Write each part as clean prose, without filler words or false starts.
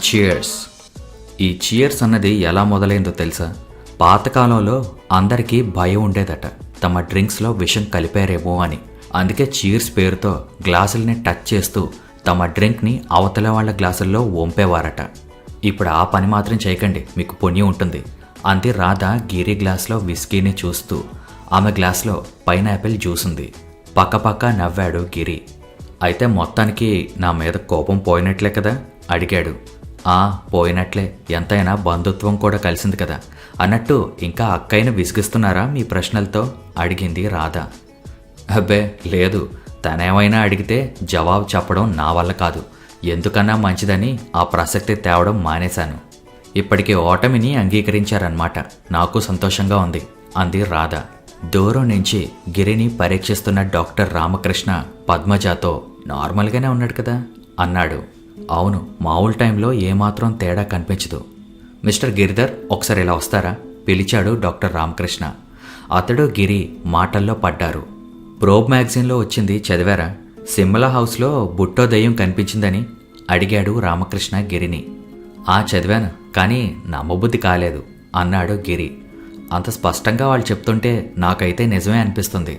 Cheers. ఈ cheers అన్నది ఎలా మొదలైందో తెలుసా? పాతకాలంలో అందరికీ భయం ఉండేదట, తమ డ్రింక్స్లో విషం కలిపారేమో అని. అందుకే చీర్స్ పేరుతో గ్లాసుల్ని టచ్ చేస్తూ తమ డ్రింక్ని అవతల వాళ్ళ గ్లాసుల్లో వంపేవారట. ఇప్పుడు ఆ పని మాత్రం చేయకండి, మీకు పుణ్యం ఉంటుంది అంది రాధ గిరి గ్లాస్లో విస్కీని చూస్తూ. ఆమె గ్లాస్లో పైనాపిల్ జ్యూస్ ఉంది. పక్కపక్క నవ్వాడు గిరి. అయితే మొత్తానికి నా మీద కోపం పోయినట్లే కదా అడిగాడు. పోయినట్లే, ఎంతైనా బంధుత్వం కూడా కలిసింది కదా. అన్నట్టు ఇంకా అక్కయ్యను విసిగిస్తున్నారా మీ ప్రశ్నలతో అడిగింది రాధ. అబ్బే లేదు, తనేమైనా అడిగితే జవాబు చెప్పడం నా వల్ల కాదు. ఎందుకన్నా మంచిదని ఆ ప్రసక్తి తేవడం మానేశాను. ఇప్పటికి ఓటమిని అంగీకరించారన్నమాట. నాకు సంతోషంగా ఉంది అంది రాధ. దూరం నుంచి గిరిని పరీక్షిస్తున్న డాక్టర్ రామకృష్ణ పద్మజతో నార్మల్గానే ఉన్నాడు కదా అన్నాడు. అవును, మామూలు టైంలో ఏమాత్రం తేడా కనిపించదు. మిస్టర్ గిరిధర్, ఒకసారి ఇలా వస్తారా పిలిచాడు డాక్టర్ రామకృష్ణ. అతడు గిరి మాటల్లో పడ్డారు. ప్రోబ్ మ్యాగజైన్లో వచ్చింది చదివారా? సిమ్లా హౌస్లో బుట్టో దెయ్యం కనిపించిందని అడిగాడు రామకృష్ణ గిరిని. చదివాను, కానీ నమ్మబుద్ధి కాలేదు అన్నాడు గిరి. అంత స్పష్టంగా వాళ్ళు చెప్తుంటే నాకైతే నిజమే అనిపిస్తుంది.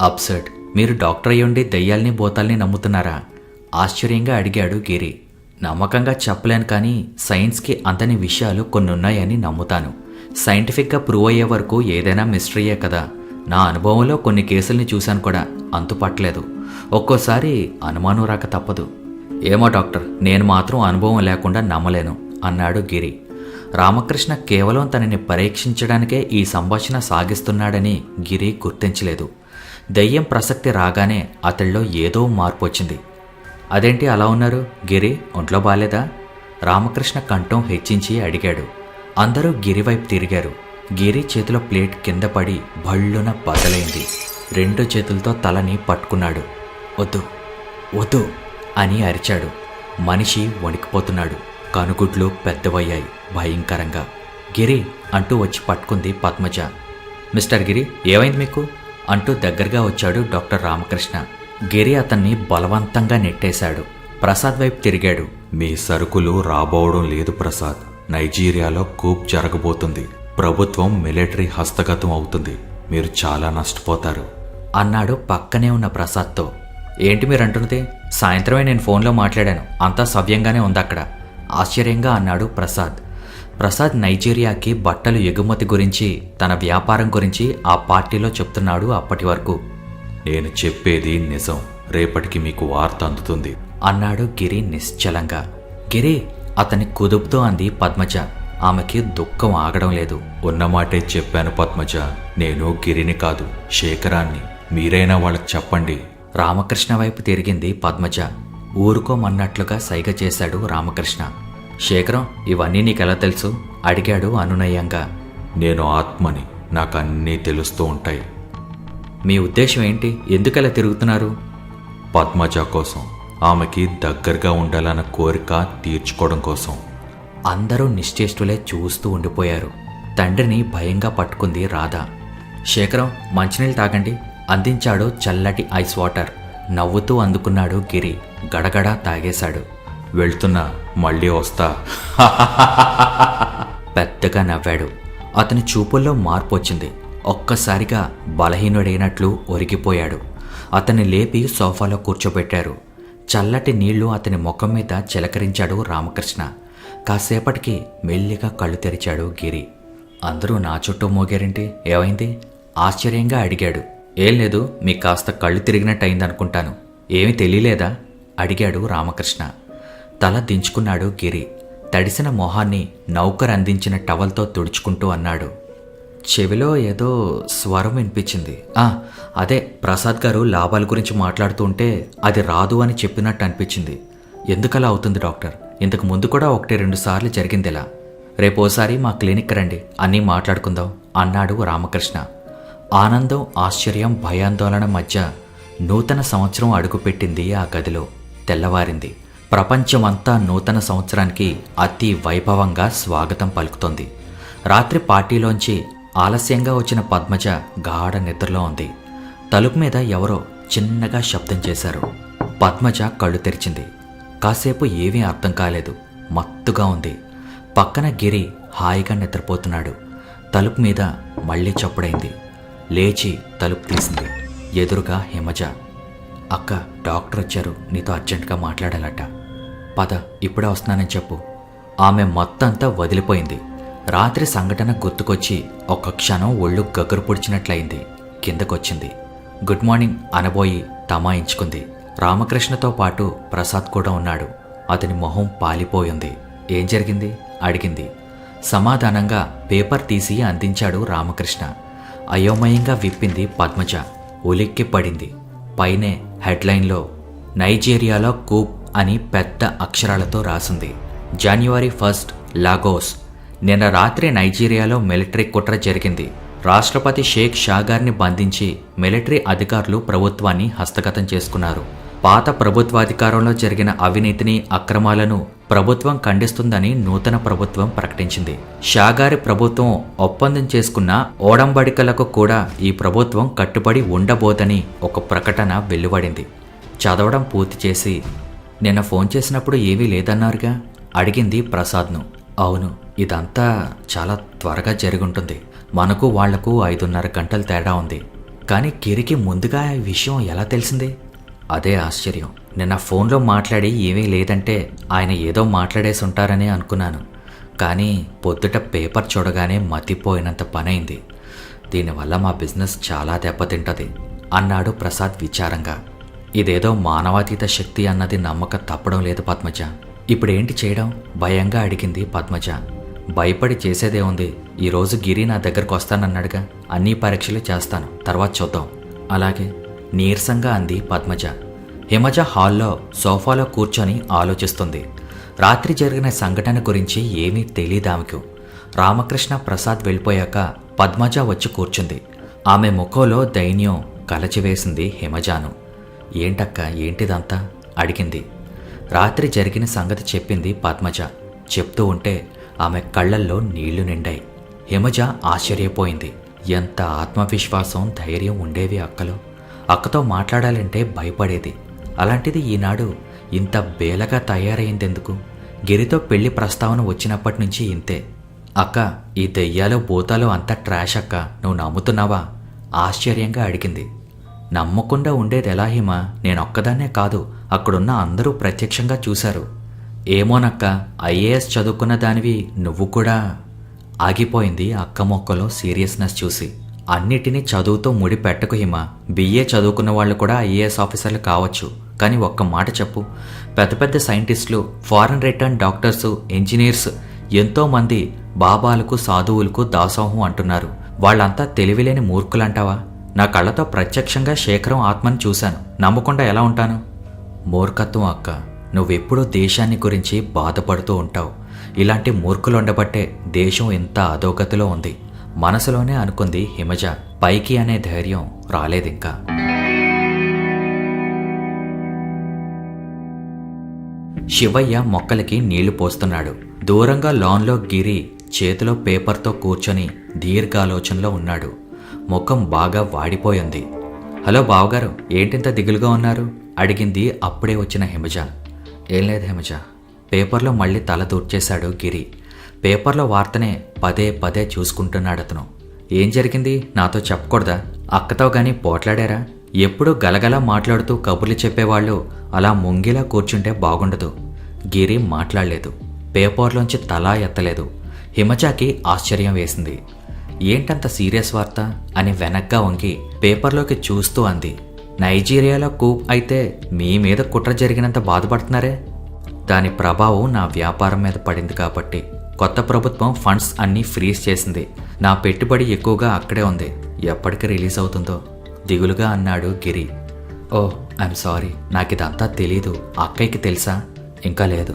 అప్సెట్, మీరు డాక్టర్ అయ్యుండి దెయ్యాల్ని భూతాల్ని నమ్ముతున్నారా ఆశ్చర్యంగా అడిగాడు గిరి. నమ్మకంగా చెప్పలేను, కానీ సైన్స్కి అంతని విషయాలు కొన్ని ఉన్నాయని నమ్ముతాను. సైంటిఫిక్గా ప్రూవ్ అయ్యే వరకు ఏదైనా మిస్టరీయే కదా. నా అనుభవంలో కొన్ని కేసుల్ని చూశాను కూడా, అంతుపట్టలేదు. ఒక్కోసారి అనుమానం రాక తప్పదు. ఏమో డాక్టర్, నేను మాత్రం అనుభవం లేకుండా నమ్మలేను అన్నాడు గిరి. రామకృష్ణ కేవలం తనని పరీక్షించడానికే ఈ సంభాషణ సాగిస్తున్నాడని గిరి గుర్తించలేదు. దెయ్యం ప్రసక్తి రాగానే అతడిలో ఏదో మార్పు వచ్చింది. అదేంటి అలా ఉన్నారు గిరి, ఒంట్లో బాలేదా? రామకృష్ణ కంఠం హెచ్చించి అడిగాడు. అందరూ గిరి వైపు తిరిగారు. గిరి చేతిలో ప్లేట్ కింద పడి భళ్ళున బద్దలైంది. 2 చేతులతో తలని పట్టుకున్నాడు. వద్దు వద్దు అని అరిచాడు. మనిషి వణికిపోతున్నాడు. కనుగుడ్లు పెద్దవయ్యాయి భయంకరంగా. గిరి అంటూ వచ్చి పట్టుకుంది పద్మజ. మిస్టర్ గిరి, ఏమైంది మీకు అంటూ దగ్గరగా వచ్చాడు డాక్టర్ రామకృష్ణ. గిరి అతన్ని బలవంతంగా నెట్టేశాడు. ప్రసాద్ వైపు తిరిగాడు. మీ సరుకులు రాబోవడం లేదు ప్రసాద్. నైజీరియాలో కూప్ జరగబోతుంది. ప్రభుత్వం మిలిటరీ హస్తగతం అవుతుంది. మీరు చాలా నష్టపోతారు అన్నాడు పక్కనే ఉన్న ప్రసాద్తో. ఏంటి మీరు అంటున్నది? సాయంత్రమే నేను ఫోన్లో మాట్లాడాను, అంతా సవ్యంగానే ఉంది అక్కడ ఆశ్చర్యంగా అన్నాడు ప్రసాద్. ప్రసాద్ నైజీరియాకి బట్టలు ఎగుమతి గురించి, తన వ్యాపారం గురించి ఆ పార్టీలో చెప్తున్నాడు అప్పటి వరకు. నేను చెప్పేది నిజం. రేపటికి మీకు వార్త అందుతుంది అన్నాడు గిరి నిశ్చలంగా. గిరి అతని కుదుపుతో అంది పద్మజ. ఆమెకి దుఃఖం ఆగడం లేదు. ఉన్నమాటే చెప్పాను పద్మజ, నేను గిరిని కాదు శేఖరాన్ని. మీరైనా వాళ్ళకి చెప్పండి. రామకృష్ణ వైపు తిరిగింది పద్మజ. ఊరుకోమన్నట్లుగా సైగ చేశాడు రామకృష్ణ. శేఖరం, ఇవన్నీ నీకెలా తెలుసు అడిగాడు అనునయంగా. నేను ఆత్మని, నాకు అన్నీ తెలుస్తూ ఉంటాయి. మీ ఉద్దేశం ఏంటి? ఎందుకలా తిరుగుతున్నారు? పద్మజ కోసం, ఆమెకి దగ్గరగా ఉండాలన్న కోరిక తీర్చుకోవడం కోసం. అందరూ నిశ్చేష్టులే చూస్తూ ఉండిపోయారు. తండ్రిని భయంగా పట్టుకుంది రాధ. శేఖరం, మంచినీళ్ళు తాగండి అందించాడు చల్లటి ఐస్ వాటర్. నవ్వుతూ అందుకున్నాడు గిరి. గడగడా తాగేశాడు. వెళ్తున్నా, మళ్ళీ వస్తా పెద్దగా నవ్వాడు. అతని చూపుల్లో మార్పు వచ్చింది. ఒక్కసారిగా బలహీనుడైనట్లు ఒరిగిపోయాడు. అతన్ని లేపి సోఫాలో కూర్చోబెట్టారు. చల్లటి నీళ్లు అతని ముఖం మీద చిలకరించాడు రామకృష్ణ. కాసేపటికి మెల్లిగా కళ్ళు తెరిచాడు గిరి. అందరూ నా చుట్టూ మోగారేంటి, ఏమైంది ఆశ్చర్యంగా అడిగాడు. ఏం లేదు, మీకు కాస్త కళ్ళు తిరిగినట్టు అయిందనుకుంటాను. ఏమీ తెలియలేదా అడిగాడు రామకృష్ణ. తల దించుకున్నాడు గిరి. తడిసిన మొహాన్ని నౌకర్ అందించిన టవల్తో తుడుచుకుంటూ అన్నాడు. చెవిలో ఏదో స్వరం వినిపించింది. అదే ప్రసాద్ గారు లాభాల గురించి మాట్లాడుతూ ఉంటే అది రాదు అని చెప్పినట్టు అనిపించింది. ఎందుకలా అవుతుంది డాక్టర్? ఇంతకు ముందు కూడా 1-2 సార్లు జరిగిందిలా. రేపోసారి మా క్లినిక్ రండి, అన్నీ మాట్లాడుకుందాం అన్నాడు రామకృష్ణ. ఆనందం, ఆశ్చర్యం, భయాందోళన మధ్య నూతన సంవత్సరం అడుగుపెట్టింది ఆ గదిలో. తెల్లవారింది. ప్రపంచమంతా నూతన సంవత్సరానికి అతి వైభవంగా స్వాగతం పలుకుతోంది. రాత్రి పార్టీలోంచి ఆలస్యంగా వచ్చిన పద్మజ గాఢ నిద్రలో ఉంది. తలుపు మీద ఎవరో చిన్నగా శబ్దం చేశారు. పద్మజ కళ్ళు తెరిచింది. కాసేపు ఏమీ అర్థం కాలేదు. మత్తుగా ఉంది. పక్కన గిరి హాయిగా నిద్రపోతున్నాడు. తలుపు మీద మళ్ళీ చప్పుడైంది. లేచి తలుపు తీసింది. ఎదురుగా హిమజ. అక్క, డాక్టర్ వచ్చారు, నీతో అర్జెంటుగా మాట్లాడాలట. పద, ఇప్పుడే వస్తున్నానని చెప్పు. ఆమె మొత్తంతా వదిలిపోయింది. రాత్రి సంఘటన గుర్తుకొచ్చి ఒక్క క్షణం ఒళ్ళు గగురు పొడిచినట్లయింది. కిందకొచ్చింది. Good morning అనబోయి తమాయించుకుంది. రామకృష్ణతో పాటు ప్రసాద్ కూడా ఉన్నాడు. అతని మొహం పాలిపోయింది. ఏం జరిగింది అడిగింది. సమాధానంగా పేపర్ తీసి అందించాడు రామకృష్ణ. అయోమయంగా విప్పింది పద్మజ. ఉలిక్కి పడింది. పైనే హెడ్లైన్లో నైజీరియాలో కూప్ అని పెద్ద అక్షరాలతో రాసింది. జనవరి 1 లాగోస్. నిన్న రాత్రి నైజీరియాలో మిలిటరీ కుట్ర జరిగింది. రాష్ట్రపతి షేక్ షాగార్ని బంధించి మిలిటరీ అధికారులు ప్రభుత్వాన్ని హస్తగతం చేసుకున్నారు. పాత ప్రభుత్వాధికారంలో జరిగిన అవినీతిని, అక్రమాలను ప్రభుత్వం ఖండిస్తుందని నూతన ప్రభుత్వం ప్రకటించింది. షాగారి ప్రభుత్వం ఒప్పందం చేసుకున్న ఓడంబడికలకు కూడా ఈ ప్రభుత్వం కట్టుబడి ఉండబోదని ఒక ప్రకటన వెలువడింది. చదవడం పూర్తి చేసి, నిన్న ఫోన్ చేసినప్పుడు ఏమీ లేదన్నారుగా అడిగింది ప్రసాద్ను. అవును, ఇదంతా చాలా త్వరగా జరుగుంటుంది. మనకు వాళ్లకు 5.5 గంటల తేడా ఉంది. కానీ గిరికి ముందుగా ఈ విషయం ఎలా తెలిసింది? అదే ఆశ్చర్యం. నిన్న ఫోన్లో మాట్లాడి ఏమీ లేదంటే ఆయన ఏదో మాట్లాడేసి ఉంటారని అనుకున్నాను. కానీ పొద్దుట పేపర్ చూడగానే మతిపోయినంత పనైంది. దీనివల్ల మా బిజినెస్ చాలా దెబ్బతింటది అన్నాడు ప్రసాద్ విచారంగా. ఇదేదో మానవాతీత శక్తి అన్నది నమ్మక తప్పడం లేదు పద్మజ. ఇప్పుడేంటి చేయడం? భయంగా అడిగింది పద్మజ. భయపడి చేసేదే ఉంది. ఈరోజు గిరి నా దగ్గరకు వస్తానన్నాడుగా, అన్ని పరీక్షలు చేస్తాను, తర్వాత చూద్దాం. అలాగే నీరసంగా అంది పద్మజ. హిమజ హాల్లో సోఫాలో కూర్చొని ఆలోచిస్తుంది. రాత్రి జరిగిన సంఘటన గురించి ఏమీ తెలీదామెకు. రామకృష్ణ ప్రసాద్ వెళ్ళిపోయాక పద్మజ వచ్చి కూర్చుంది. ఆమె ముఖంలో దైన్యం కలచివేసింది హిమజాను. ఏంటక్క, ఏంటిదంతా అడిగింది. రాత్రి జరిగిన సంగతి చెప్పింది పద్మజ. చెప్తూ ఉంటే ఆమె కళ్ళల్లో నీళ్లు నిండాయి. హిమజ ఆశ్చర్యపోయింది. ఎంత ఆత్మవిశ్వాసం, ధైర్యం ఉండేవి అక్కలో. అక్కతో మాట్లాడాలంటే భయపడేది. అలాంటిది ఈనాడు ఇంత బేలగా తయారైందెందుకు? గిరితో పెళ్లి ప్రస్తావన వచ్చినప్పటి నుంచి ఇంతే. అక్క, ఈ దెయ్యాలు భూతాలు అంతా ట్రాష్ అక్క, నువ్వు నమ్ముతున్నావా? ఆశ్చర్యంగా అడిగింది. నమ్మకుండా ఉండేది ఎలా హిమ? నేనొక్కదాన్నే కాదు, అక్కడున్న అందరూ ప్రత్యక్షంగా చూశారు. ఏమోనక్క, ఐఏఎస్ చదువుకున్న దానివి నువ్వు కూడా. ఆగిపోయింది అక్క మొక్కలో సీరియస్నెస్ చూసి. అన్నిటినీ చదువుతో ముడి పెట్టకు హిమ. బిఏ చదువుకున్న వాళ్ళు కూడా ఐఏఎస్ ఆఫీసర్లు కావచ్చు. కానీ ఒక్క మాట చెప్పు, పెద్ద పెద్ద సైంటిస్టులు, ఫారెన్ రిటర్న్ డాక్టర్సు, ఇంజనీర్స్ ఎంతోమంది బాబాలకు, సాధువులకు దాసోహం అంటున్నారు. వాళ్ళంతా తెలివిలేని మూర్ఖులంటావా? నా కళ్ళతో ప్రత్యక్షంగా శేఖరం ఆత్మని చూశాను. నమ్మకుండా ఎలా ఉంటాను? మూర్ఖత్వం అక్క. నువ్వెప్పుడూ దేశాన్ని గురించి బాధపడుతూ ఉంటావు. ఇలాంటి మూర్ఖులు ఉండబట్టే దేశం ఇంత అధోగతిలో ఉంది. మనసులోనే అనుకుంది హిమజ. పైకి అనే ధైర్యం రాలేదింకా. శివయ్య మొక్కలకి నీళ్లు పోస్తున్నాడు. దూరంగా లాన్లో గిరి చేతిలో పేపర్తో కూర్చొని దీర్ఘాలోచనలో ఉన్నాడు. ముఖం బాగా వాడిపోయింది. హలో బావగారు, ఏంటింత దిగులుగా ఉన్నారు అడిగింది అప్పుడే వచ్చిన హిమజ. ఏం లేదు హిమజ. పేపర్లో మళ్ళీ తల దూర్చేశాడు గిరి. పేపర్లో వార్తనే పదే పదే చూసుకుంటున్నాడతను. ఏం జరిగింది? నాతో చెప్పకూడదా? అక్కతో గాని పోట్లాడారా? ఎప్పుడూ గలగలా మాట్లాడుతూ కబుర్లు చెప్పేవాళ్ళు అలా ముంగిలా కూర్చుంటే బాగుండదు. గిరి మాట్లాడలేదు. పేపర్లోంచి తలా ఎత్తలేదు. హిమజాకి ఆశ్చర్యం వేసింది. ఏంటంత సీరియస్ వార్త అని వెనక్గా వంగి పేపర్లోకి చూస్తూ అంది. నైజీరియాలో కూప్ అయితే మీ మీద కుట్ర జరిగినంత బాధపడుతున్నారే? దాని ప్రభావం నా వ్యాపారం మీద పడింది కాబట్టి కొత్త ప్రభుత్వం ఫండ్స్ అన్నీ ఫ్రీజ్ చేసింది. నా పెట్టుబడి ఎక్కువగా అక్కడే ఉంది. ఎప్పటికి రిలీజ్ అవుతుందో దిగులుగా అన్నాడు గిరి. ఓ ఐఎమ్ సారీ, నాకిదంతా తెలీదు. అక్కయ్యకి తెలుసా? ఇంకా లేదు.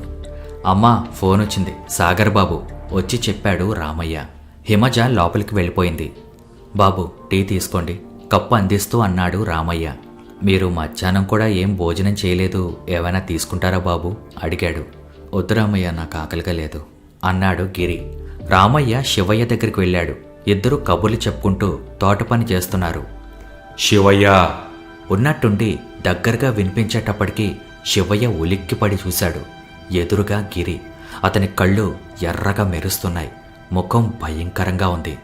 అమ్మా, ఫోన్ వచ్చింది, సాగర్ బాబు వచ్చి చెప్పాడు రామయ్య. హిమజ లోపలికి వెళ్ళిపోయింది. బాబు, టీ తీసుకోండి కప్పు అందిస్తూ అన్నాడు రామయ్య. మీరు మధ్యాహ్నం కూడా ఏం భోజనం చేయలేదు, ఏమైనా తీసుకుంటారా బాబు అడిగాడు. వద్దు రామయ్య, నాకు ఆకలిగా లేదు అన్నాడు గిరి. రామయ్య శివయ్య దగ్గరికి వెళ్ళాడు. ఇద్దరు కబుర్లు చెప్పుకుంటూ తోట పని చేస్తున్నారు. శివయ్య ఉన్నట్టుండి దగ్గరగా వినిపించేటప్పటికీ శివయ్య ఉలిక్కిపడి చూశాడు. ఎదురుగా గిరి. అతని కళ్ళు ఎర్రగా మెరుస్తున్నాయి. ముఖం భయంకరంగా ఉంది.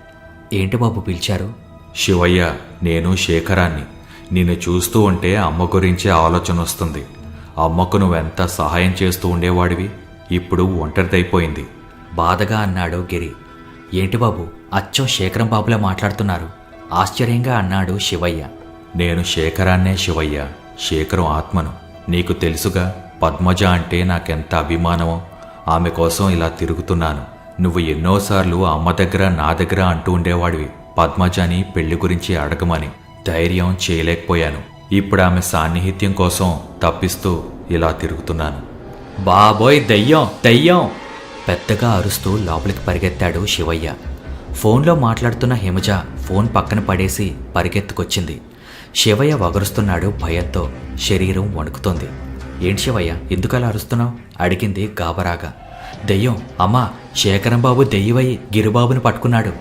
ఏంటి బాబు పిలిచారు? శివయ్య, నేను శేఖరాన్ని. నిన్ను చూస్తూ ఉంటే అమ్మ గురించే ఆలోచన వస్తుంది. అమ్మకు నువ్వెంత సహాయం చేస్తూ ఉండేవాడివి, ఇప్పుడు ఒంటరిదైపోయింది. బాధగా అన్నాడు గిరి. ఏంటి బాబు, అచ్చం శేఖరం బాబులా మాట్లాడుతున్నారు? ఆశ్చర్యంగా అన్నాడు శివయ్య. నేను శేఖరాన్నే శివయ్య, శేఖరం ఆత్మను. నీకు తెలుసుగా పద్మజ అంటే నాకెంత అభిమానమో. ఆమె కోసం ఇలా తిరుగుతున్నాను. నువ్వు ఎన్నోసార్లు అమ్మ దగ్గర నా దగ్గర అంటూ ఉండేవాడివి పద్మజని పెళ్లి గురించి అడగమని. ధైర్యం చేయలేకపోయాను. ఇప్పుడు ఆమె సాన్నిహిత్యం కోసం తప్పిస్తూ ఇలా తిరుగుతున్నాను. బాబోయ్, దెయ్యం దెయ్యం! పెద్దగా అరుస్తూ లోపలికి పరిగెత్తాడు శివయ్య. ఫోన్లో మాట్లాడుతున్న హిమజ ఫోన్ పక్కన పడేసి పరిగెత్తుకొచ్చింది. శివయ్య వగరుస్తున్నాడు భయంతో. శరీరం వణుకుతోంది. ఏంటి శివయ్య, ఎందుకలా అరుస్తున్నావు? అడిగింది గాబరాగా. దెయ్యం! అమ్మా, శేఖరంబాబు దెయ్యమై గిరిబాబుని పట్టుకున్నాడు.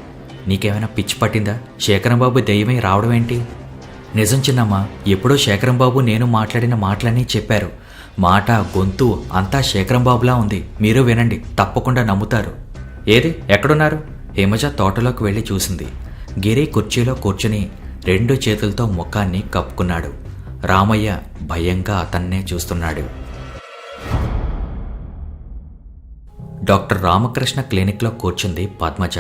నీకేమైనా పిచ్చి పట్టిందా? శేఖరంబాబు దెయ్యమై రావడం ఏంటి? నిజం చిన్నమ్మా, ఎప్పుడో శేఖరంబాబు నేను మాట్లాడిన మాటలన్నీ చెప్పారు. మాట, గొంతు అంతా శేఖరంబాబులా ఉంది. మీరు వినండి, తప్పకుండా నమ్ముతారు. ఏది, ఎక్కడున్నారు? హిమజ తోటలోకి వెళ్ళి చూసింది. గిరి కుర్చీలో కూర్చుని 2 చేతులతో ముఖాన్ని కప్పుకున్నాడు. రామయ్య భయంగా అతన్నే చూస్తున్నాడు. డాక్టర్ రామకృష్ణ క్లినిక్లో కూర్చుంది పద్మజ.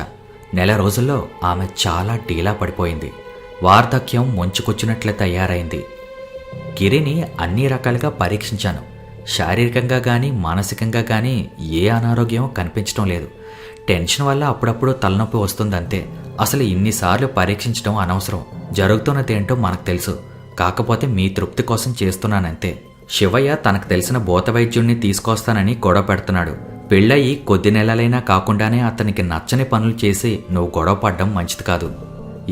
నెల రోజుల్లో ఆమె చాలా డీలా పడిపోయింది. వార్ధక్యం ముంచుకొచ్చినట్లే తయారైంది. గిరిని అన్ని రకాలుగా పరీక్షించాను. శారీరకంగా కానీ మానసికంగా కానీ ఏ అనారోగ్యం కనిపించడం లేదు. టెన్షన్ వల్ల అప్పుడప్పుడు తలనొప్పి వస్తుందంతే. అసలు ఇన్నిసార్లు పరీక్షించడం అనవసరం. జరుగుతున్నదేంటో మనకు తెలుసు. కాకపోతే మీ తృప్తి కోసం చేస్తున్నానంతే. శివయ్య తనకు తెలిసిన భూత వైద్యుణ్ణి తీసుకొస్తానని గొడవ పెడుతున్నాడు. పెళ్ళయి కొద్ది నెలలైనా కాకుండానే అతనికి నచ్చని పనులు చేసి నువ్వు గొడవ పడ్డం మంచిది కాదు.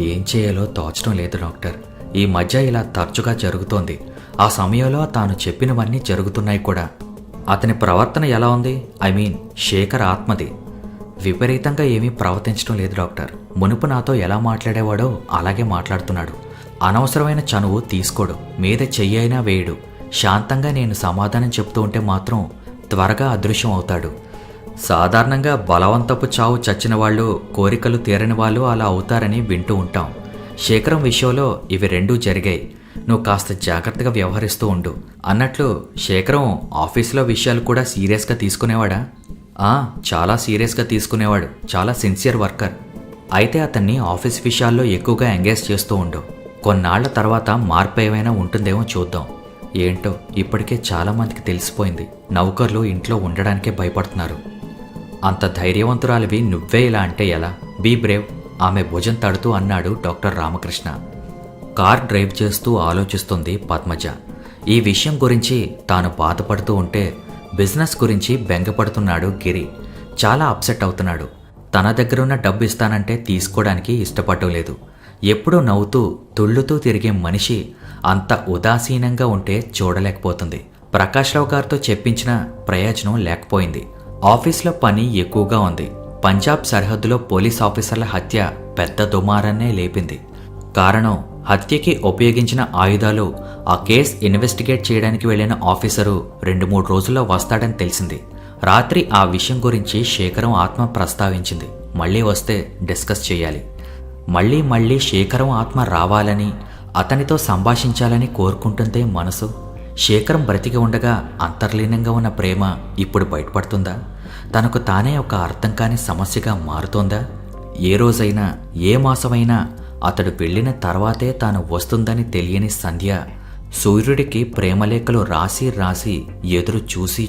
ఏం చేయాలో తోచడం లేదు డాక్టర్. ఈ మధ్య ఇలా తరచుగా జరుగుతోంది. ఆ సమయంలో తాను చెప్పినవన్నీ జరుగుతున్నాయి కూడా. అతని ప్రవర్తన ఎలా ఉంది? ఐ మీన్ శేఖర్ ఆత్మది. విపరీతంగా ఏమీ ప్రవర్తించడం లేదు డాక్టర్. మునుపు నాతో ఎలా మాట్లాడేవాడో అలాగే మాట్లాడుతున్నాడు. అనవసరమైన చనువు తీసుకోడు. మీద చెయ్యైనా వేయడు. శాంతంగా నేను సమాధానం చెప్తూ ఉంటే మాత్రం త్వరగా అదృశ్యం అవుతాడు. సాధారణంగా బలవంతపు చావు చచ్చిన వాళ్ళు, కోరికలు తీరని వాళ్ళు అలా అవుతారని వింటూ ఉంటాం. శేఖరం విషయంలో ఇవి 2 జరిగాయి. నువ్వు కాస్త జాగ్రత్తగా వ్యవహరిస్తూ ఉండు. అన్నట్లు శేఖరం ఆఫీసులో విషయాలు కూడా సీరియస్గా తీసుకునేవాడా? చాలా సీరియస్గా తీసుకునేవాడు. చాలా సిన్సియర్ వర్కర్. అయితే అతన్ని ఆఫీస్ విషయాల్లో ఎక్కువగా ఎంగేజ్ చేస్తూ ఉండు. కొన్నాళ్ల తర్వాత మార్పు ఏమైనా ఉంటుందేమో చూద్దాం. ఏంటో ఇప్పటికే చాలామందికి తెలిసిపోయింది. నౌకర్లు ఇంట్లో ఉండడానికే భయపడుతున్నారు. అంత ధైర్యవంతురాలివి నువ్వే ఇలా అంటే ఎలా? Be brave. ఆమె భుజం తడుతూ అన్నాడు డాక్టర్ రామకృష్ణ. కార్ డ్రైవ్ చేస్తూ ఆలోచిస్తుంది పద్మజ. ఈ విషయం గురించి తాను బాధపడుతూ ఉంటే బిజినెస్ గురించి బెంగపడుతున్నాడు గిరి. చాలా అప్సెట్ అవుతున్నాడు. తన దగ్గరున్న డబ్బు ఇస్తానంటే తీసుకోవడానికి ఇష్టపడటం లేదు. ఎప్పుడూ నవ్వుతూ తుళ్ళుతూ తిరిగే మనిషి అంత ఉదాసీనంగా ఉంటే చూడలేకపోతుంది. ప్రకాశ్రావు గారితో చెప్పించిన ప్రయోజనం లేకపోయింది. ఆఫీస్లో పని ఎక్కువగా ఉంది. పంజాబ్ సరిహద్దులో పోలీస్ ఆఫీసర్ల హత్య పెద్ద దుమారాన్నే లేపింది. కారణం, హత్యకి ఉపయోగించిన ఆయుధాలు ఆ కేస్ ఇన్వెస్టిగేట్ చేయడానికి వెళ్లిన ఆఫీసరు 2-3 రోజుల్లో వస్తాడని తెలిసింది. రాత్రి ఆ విషయం గురించి శేఖరం ఆత్మ ప్రస్తావించింది. మళ్ళీ వస్తే డిస్కస్ చేయాలి. మళ్ళీ శేఖరం ఆత్మ రావాలని, అతనితో సంభాషించాలని కోరుకుంటుందే మనసు. శేఖరం బ్రతికి ఉండగా అంతర్లీనంగా ఉన్న ప్రేమ ఇప్పుడు బయటపడుతుందా? తనకు తానే ఒక అర్థం కాని సమస్యగా మారుతోందా? ఏ రోజైనా, ఏ మాసమైనా అతడు వెళ్ళిన తర్వాతే తాను వస్తుందని తెలియని సంధ్య సూర్యుడికి ప్రేమలేఖలు రాసి ఎదురు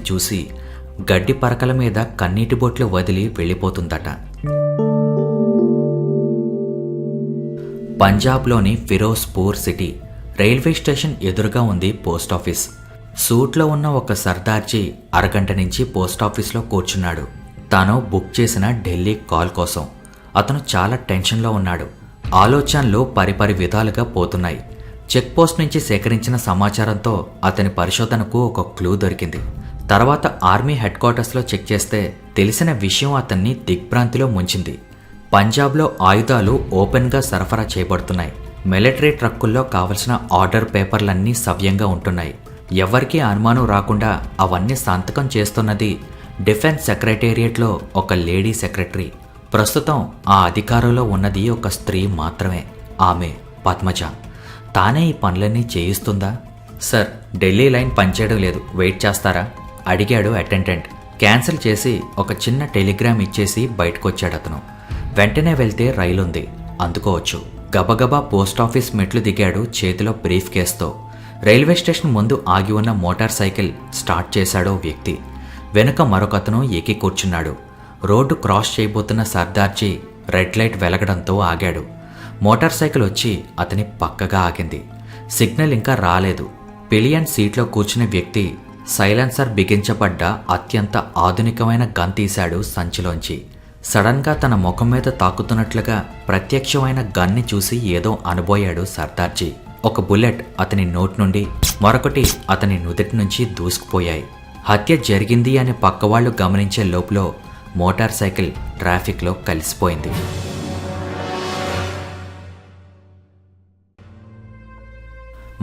చూసి గడ్డి పరకల మీద కన్నీటి బొట్లు వదిలి వెళ్ళిపోతుందట. పంజాబ్లోని ఫిరోజ్పూర్ సిటీ రైల్వే స్టేషన్ ఎదురుగా ఉంది పోస్టాఫీస్. సూట్లో ఉన్న ఒక సర్దార్జీ అరగంట నుంచి పోస్టాఫీస్లో కూర్చున్నాడు. తాను బుక్ చేసిన ఢిల్లీ కాల్ కోసం. అతను చాలా టెన్షన్లో ఉన్నాడు. ఆలోచనలు పరిపరి విధాలుగా పోతున్నాయి. చెక్ పోస్ట్ నుంచి సేకరించిన సమాచారంతో అతని పరిశోధనకు ఒక క్లూ దొరికింది. తర్వాత ఆర్మీ హెడ్ క్వార్టర్స్లో చెక్ చేస్తే తెలిసిన విషయం అతన్ని దిగ్భ్రాంతిలో ముంచింది. పంజాబ్లో ఆయుధాలు ఓపెన్గా సరఫరా చేయబడుతున్నాయి. మిలిటరీ ట్రక్కుల్లో కావలసిన ఆర్డర్ పేపర్లన్నీ సవ్యంగా ఉంటున్నాయి. ఎవరికీ అనుమానం రాకుండా అవన్నీ సంతకం చేస్తున్నది డిఫెన్స్ సెక్రటేరియట్లో ఒక లేడీ సెక్రటరీ. ప్రస్తుతం ఆ అధికారంలో ఉన్నది ఒక స్త్రీ మాత్రమే, ఆమె పద్మజ. తానే ఈ పనులన్నీ చేయిస్తుందా? సార్, ఢిల్లీ లైన్ పనిచేయడం లేదు, వెయిట్ చేస్తారా అడిగాడు అటెండెంట్. క్యాన్సిల్ చేసి ఒక చిన్న టెలిగ్రామ్ ఇచ్చేసి బయటకొచ్చాడు అతను. వెంటనే వెళ్తే రైలుంది, అందుకోవచ్చు. గబగబా పోస్టాఫీస్ మెట్లు దిగాడు చేతిలో బ్రీఫ్ కేస్తో. రైల్వే స్టేషన్ ముందు ఆగి ఉన్న మోటార్ సైకిల్ స్టార్ట్ చేశాడో వ్యక్తి. వెనుక మరొకతను ఎక్కి కూర్చున్నాడు. రోడ్డు క్రాస్ చేయబోతున్న సర్దార్జీ రెడ్ లైట్ వెలగడంతో ఆగాడు. మోటార్ సైకిల్ వచ్చి అతని పక్కగా ఆగింది. సిగ్నల్ ఇంకా రాలేదు. పిలియన్ సీట్లో కూర్చున్న వ్యక్తి సైలెన్సర్ బిగించబడ్డ అత్యంత ఆధునికమైన గన్ తీశాడు సంచిలోంచి. సడన్గా తన ముఖం మీద తాకుతున్నట్లుగా ప్రత్యక్షమైన గన్ని చూసి ఏదో అనబోయాడు సర్దార్జీ. ఒక బుల్లెట్ అతని నోట్ నుండి, మరొకటి అతని నుదిటి నుంచి దూసుకుపోయాయి. హత్య జరిగింది అని పక్కవాళ్లు గమనించే లోపులో మోటార్ సైకిల్ ట్రాఫిక్లో కలిసిపోయింది.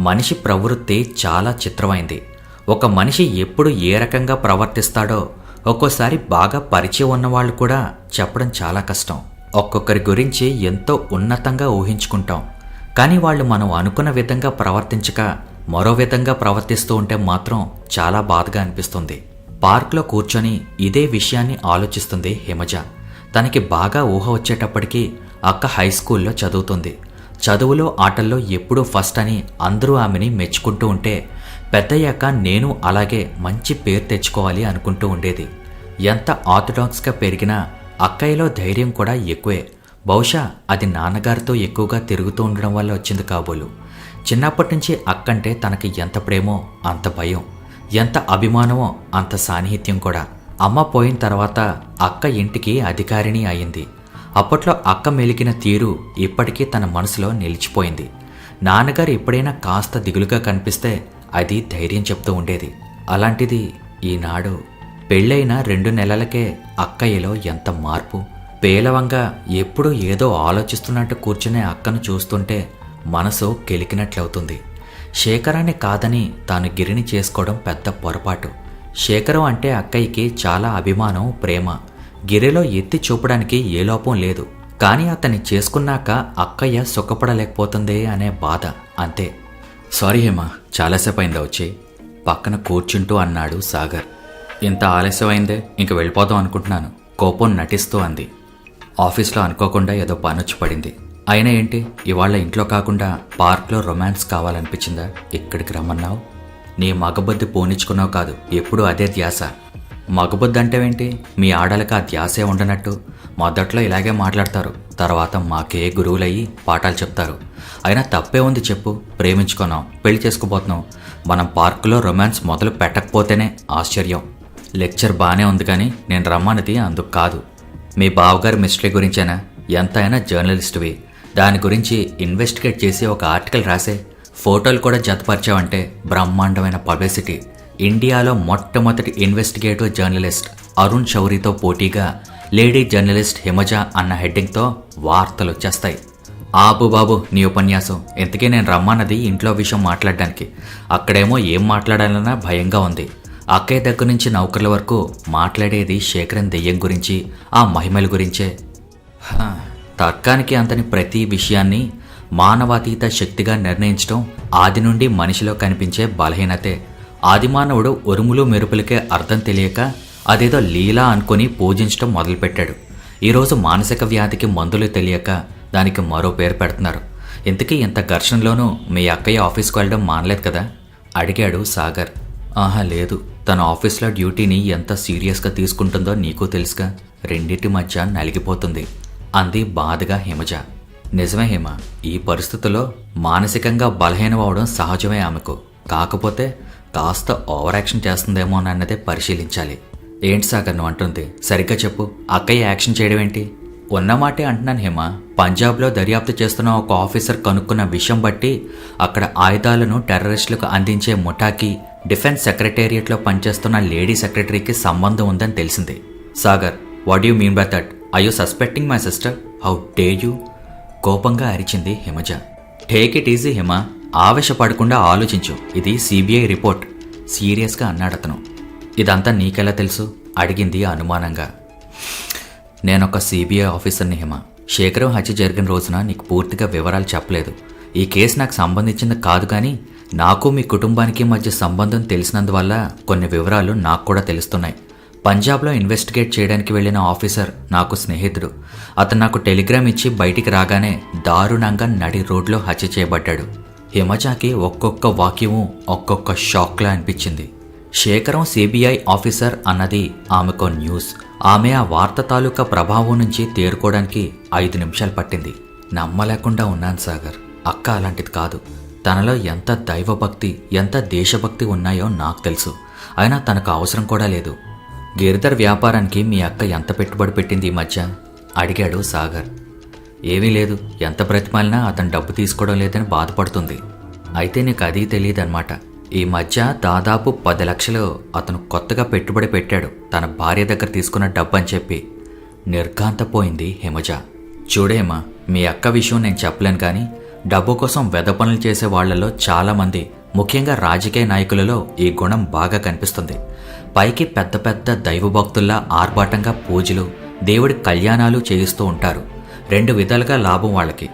మనిషి ప్రవృత్తి చాలా చిత్రమైంది. ఒక మనిషి ఎప్పుడు ఏ రకంగా ప్రవర్తిస్తాడో ఒక్కోసారి బాగా పరిచయం ఉన్నవాళ్ళు కూడా చెప్పడం చాలా కష్టం. ఒక్కొక్కరి గురించి ఎంతో ఉన్నతంగా ఊహించుకుంటాం, కానీ వాళ్ళు మనం అనుకున్న విధంగా ప్రవర్తించక మరో విధంగా ప్రవర్తిస్తూ ఉంటే మాత్రం చాలా బాధగా అనిపిస్తుంది. పార్క్లో కూర్చొని ఇదే విషయాన్ని ఆలోచిస్తుంది హిమజ. తనకి బాగా ఊహ వచ్చేటప్పటికీ అక్క హై స్కూల్లో చదువుతుంది. చదువులో ఆటల్లో ఎప్పుడూ ఫస్ట్ అని అందరూ ఆమెని మెచ్చుకుంటూ ఉంటే పెద్దయ్యాక నేను అలాగే మంచి పేరు తెచ్చుకోవాలి అనుకుంటూ ఉండేది. ఎంత ఆర్థడాక్స్గా పెరిగినా అక్కయ్యలో ధైర్యం కూడా ఎక్కువే. బహుశా అది నాన్నగారితో ఎక్కువగా తిరుగుతూ ఉండడం వల్ల వచ్చింది కాబోలు. చిన్నప్పటి నుంచి అక్కంటే తనకి ఎంత ప్రేమో అంత భయం, ఎంత అభిమానమో అంత సాన్నిహిత్యం కూడా. అమ్మ పోయిన తర్వాత అక్క ఇంటికి అధికారిణి అయింది. అప్పట్లో అక్క మెలిగిన తీరు ఇప్పటికీ తన మనసులో నిలిచిపోయింది. నాన్నగారు ఎప్పుడైనా కాస్త దిగులుగా కనిపిస్తే అది ధైర్యం చెప్తూ ఉండేది. అలాంటిది ఈనాడు పెళ్ళైన 2 నెలలకే అక్కయ్యలో ఎంత మార్పు! పేలవంగా ఎప్పుడూ ఏదో ఆలోచిస్తున్నట్టు కూర్చునే అక్కను చూస్తుంటే మనసు కెలికినట్లవుతుంది. శేఖరాన్ని కాదని తాను గిరిని చేసుకోవడం పెద్ద పొరపాటు. శేఖరం అంటే అక్కయ్యకి చాలా అభిమానం, ప్రేమ. గిరిలో ఎత్తి చూపడానికి ఏ లోపం లేదు. కానీ అతన్ని చేసుకున్నాక అక్కయ్య సుఖపడలేకపోతుందే అనే బాధ, అంతే. సారీ హేమా, చాలాసేపు అయిందా వచ్చి పక్కన కూర్చుంటూ అన్నాడు సాగర్. ఇంత ఆలస్యమైందే, ఇంక వెళ్ళిపోదాం అనుకుంటున్నాను కోపం నటిస్తూ అంది. ఆఫీస్లో అనుకోకుండా ఏదో పనొచ్చి పడింది. అయినా ఏంటి, ఇవాళ ఇంట్లో కాకుండా పార్క్లో రొమాన్స్ కావాలనిపించిందా ఇక్కడికి రమ్మన్నావు? నీ మగబుద్ధి పోనిచ్చుకున్నావు కాదు, ఎప్పుడూ అదే ధ్యాస. మగబుద్ధి అంటేవేంటి? మీ ఆడలకు ఆ ధ్యాసే ఉండనట్టు. మొదట్లో ఇలాగే మాట్లాడతారు, తర్వాత మాకే గురువులయ్యి పాఠాలు చెప్తారు. అయినా తప్పే ఉంది చెప్పు. ప్రేమించుకున్నాం, పెళ్లి చేసుకోబోతున్నాం, మనం పార్కులో రొమాన్స్ మొదలు పెట్టకపోతేనే ఆశ్చర్యం. లెక్చర్ బాగానే ఉంది, కానీ నేను రమ్మన్నది అందుకు కాదు. మీ బావగారి మిస్టరీ గురించేనా? ఎంతైనా జర్నలిస్టువి, దాని గురించి ఇన్వెస్టిగేట్ చేసి ఒక ఆర్టికల్ రాసే, ఫోటోలు కూడా జతపరిచావంటే బ్రహ్మాండమైన పబ్లిసిటీ. ఇండియాలో మొట్టమొదటి ఇన్వెస్టిగేటివ్ జర్నలిస్ట్ అరుణ్ శౌరితో పోటీగా లేడీ జర్నలిస్ట్ హిమజ అన్న హెడ్డింగ్తో వార్తలు వచ్చేస్తాయి. ఆపు బాబు నీ ఉపన్యాసం. ఇంతకీ నేను రమ్మన్నది ఇంట్లో విషయం మాట్లాడడానికి. అక్కడేమో ఏం మాట్లాడాలన్నా భయంగా ఉంది. అక్కయ్య దగ్గర నుంచి నౌకర్ల వరకు మాట్లాడేది శేఖరన్ దెయ్యం గురించి, ఆ మహిమల గురించే. తర్కానికి అంతని ప్రతి విషయాన్ని మానవాతీత శక్తిగా నిర్ణయించడం ఆది నుండి మనిషిలో కనిపించే బలహీనతే. ఆదిమానవుడు ఉరుములు మెరుపులకే అర్థం తెలియక అదేదో లీలా అనుకుని పూజించడం మొదలుపెట్టాడు. ఈరోజు మానసిక వ్యాధికి మందులు తెలియక దానికి మరో పేరు పెడుతున్నారు. ఇంతకీ ఇంత ఘర్షణలోనూ మీ అక్కయ్య ఆఫీస్కి వెళ్ళడం మానలేదు కదా అడిగాడు సాగర్. ఆహా లేదు, తన ఆఫీస్లో డ్యూటీని ఎంత సీరియస్గా తీసుకుంటుందో నీకు తెలుసుగా. రెండింటి మధ్య నలిగిపోతుంది అంది బాధగా హిమజ. నిజమే హిమ, ఈ పరిస్థితుల్లో మానసికంగా బలహీనమవడం సహజమే ఆమెకు. కాకపోతే కాస్త ఓవర్ యాక్షన్ చేస్తుందేమోనన్నదే పరిశీలించాలి. ఏంటి సాగర్ నువ్వు అంటుంది? సరిగ్గా చెప్పు. అక్కయ్య యాక్షన్ చేయడం ఏంటి? ఉన్నమాటే అంటున్నాను హేమ. పంజాబ్లో దర్యాప్తు చేస్తున్న ఒక ఆఫీసర్ కనుక్కున్న విషయం బట్టి అక్కడ ఆయుధాలను టెర్రరిస్టులకు అందించే ముఠాకి డిఫెన్స్ సెక్రటేరియట్లో పనిచేస్తున్న లేడీ సెక్రటరీకి సంబంధం ఉందని తెలిసింది. Sagar, what you mean by that? I you suspecting my sister? How day you? కోపంగా అరిచింది హిమజ. టేక్ ఇట్ ఈజీ హిమ, ఆవేశపడకుండా ఆలోచించు. ఇది సిబిఐ రిపోర్ట్ సీరియస్గా అన్నాడతను. ఇదంతా నీకెలా తెలుసు అడిగింది అనుమానంగా. నేనొక సిబిఐ ఆఫీసర్ని హిమ. శేఖరం హత్య జరిగిన రోజున నీకు పూర్తిగా వివరాలు చెప్పలేదు. ఈ కేసు నాకు సంబంధించింది కాదు, కానీ నాకు మీ కుటుంబానికి మధ్య సంబంధం తెలిసినందువల్ల కొన్ని వివరాలు నాకు కూడా తెలుస్తున్నాయి. పంజాబ్లో ఇన్వెస్టిగేట్ చేయడానికి వెళ్ళిన ఆఫీసర్ నాకు స్నేహితుడు. అతను నాకు టెలిగ్రామ్ ఇచ్చి బయటికి రాగానే దారుణంగా నడి రోడ్లో హత్య చేయబడ్డాడు. హిమజాకి ఒక్కొక్క వాక్యము ఒక్కొక్క షాక్లా అనిపించింది. శేఖరం సిబిఐ ఆఫీసర్ అన్నది ఆమెకో న్యూస్. ఆమె ఆ వార్త తాలూకా ప్రభావం నుంచి తేరుకోవడానికి 5 నిమిషాలు పట్టింది. నమ్మలేకుండా ఉన్నాను సాగర్. అక్క అలాంటిది కాదు. తనలో ఎంత దైవభక్తి, ఎంత దేశభక్తి ఉన్నాయో నాకు తెలుసు. అయినా తనకు అవసరం కూడా లేదు. గిరిధర్ వ్యాపారానికి మీ అక్క ఎంత పెట్టుబడి పెట్టింది ఈ మధ్య అడిగాడు సాగర్. ఏమీ లేదు. ఎంత బ్రతిమాలినా అతను డబ్బు తీసుకోవడం లేదని బాధపడుతుంది. అయితే నీకు అది తెలియదన్నమాట. ఈ మధ్య దాదాపు 10 లక్షలు అతను కొత్తగా పెట్టుబడి పెట్టాడు, తన భార్య దగ్గర తీసుకున్న డబ్బు అని చెప్పి. నిర్ఘాంతపోయింది హిమజ. చూడేమా, మీ అక్క విషయం నేను చెప్పలేను, కానీ డబ్బు కోసం వెధ పనులు చేసే వాళ్లలో చాలామంది, ముఖ్యంగా రాజకీయ నాయకులలో ఈ గుణం బాగా కనిపిస్తుంది. పైకి పెద్ద పెద్ద దైవభక్తుల్లా ఆర్భాటంగా పూజలు, దేవుడి కళ్యాణాలు చేయిస్తూ ఉంటారు. 2 విధాలుగా లాభం వాళ్ళకి.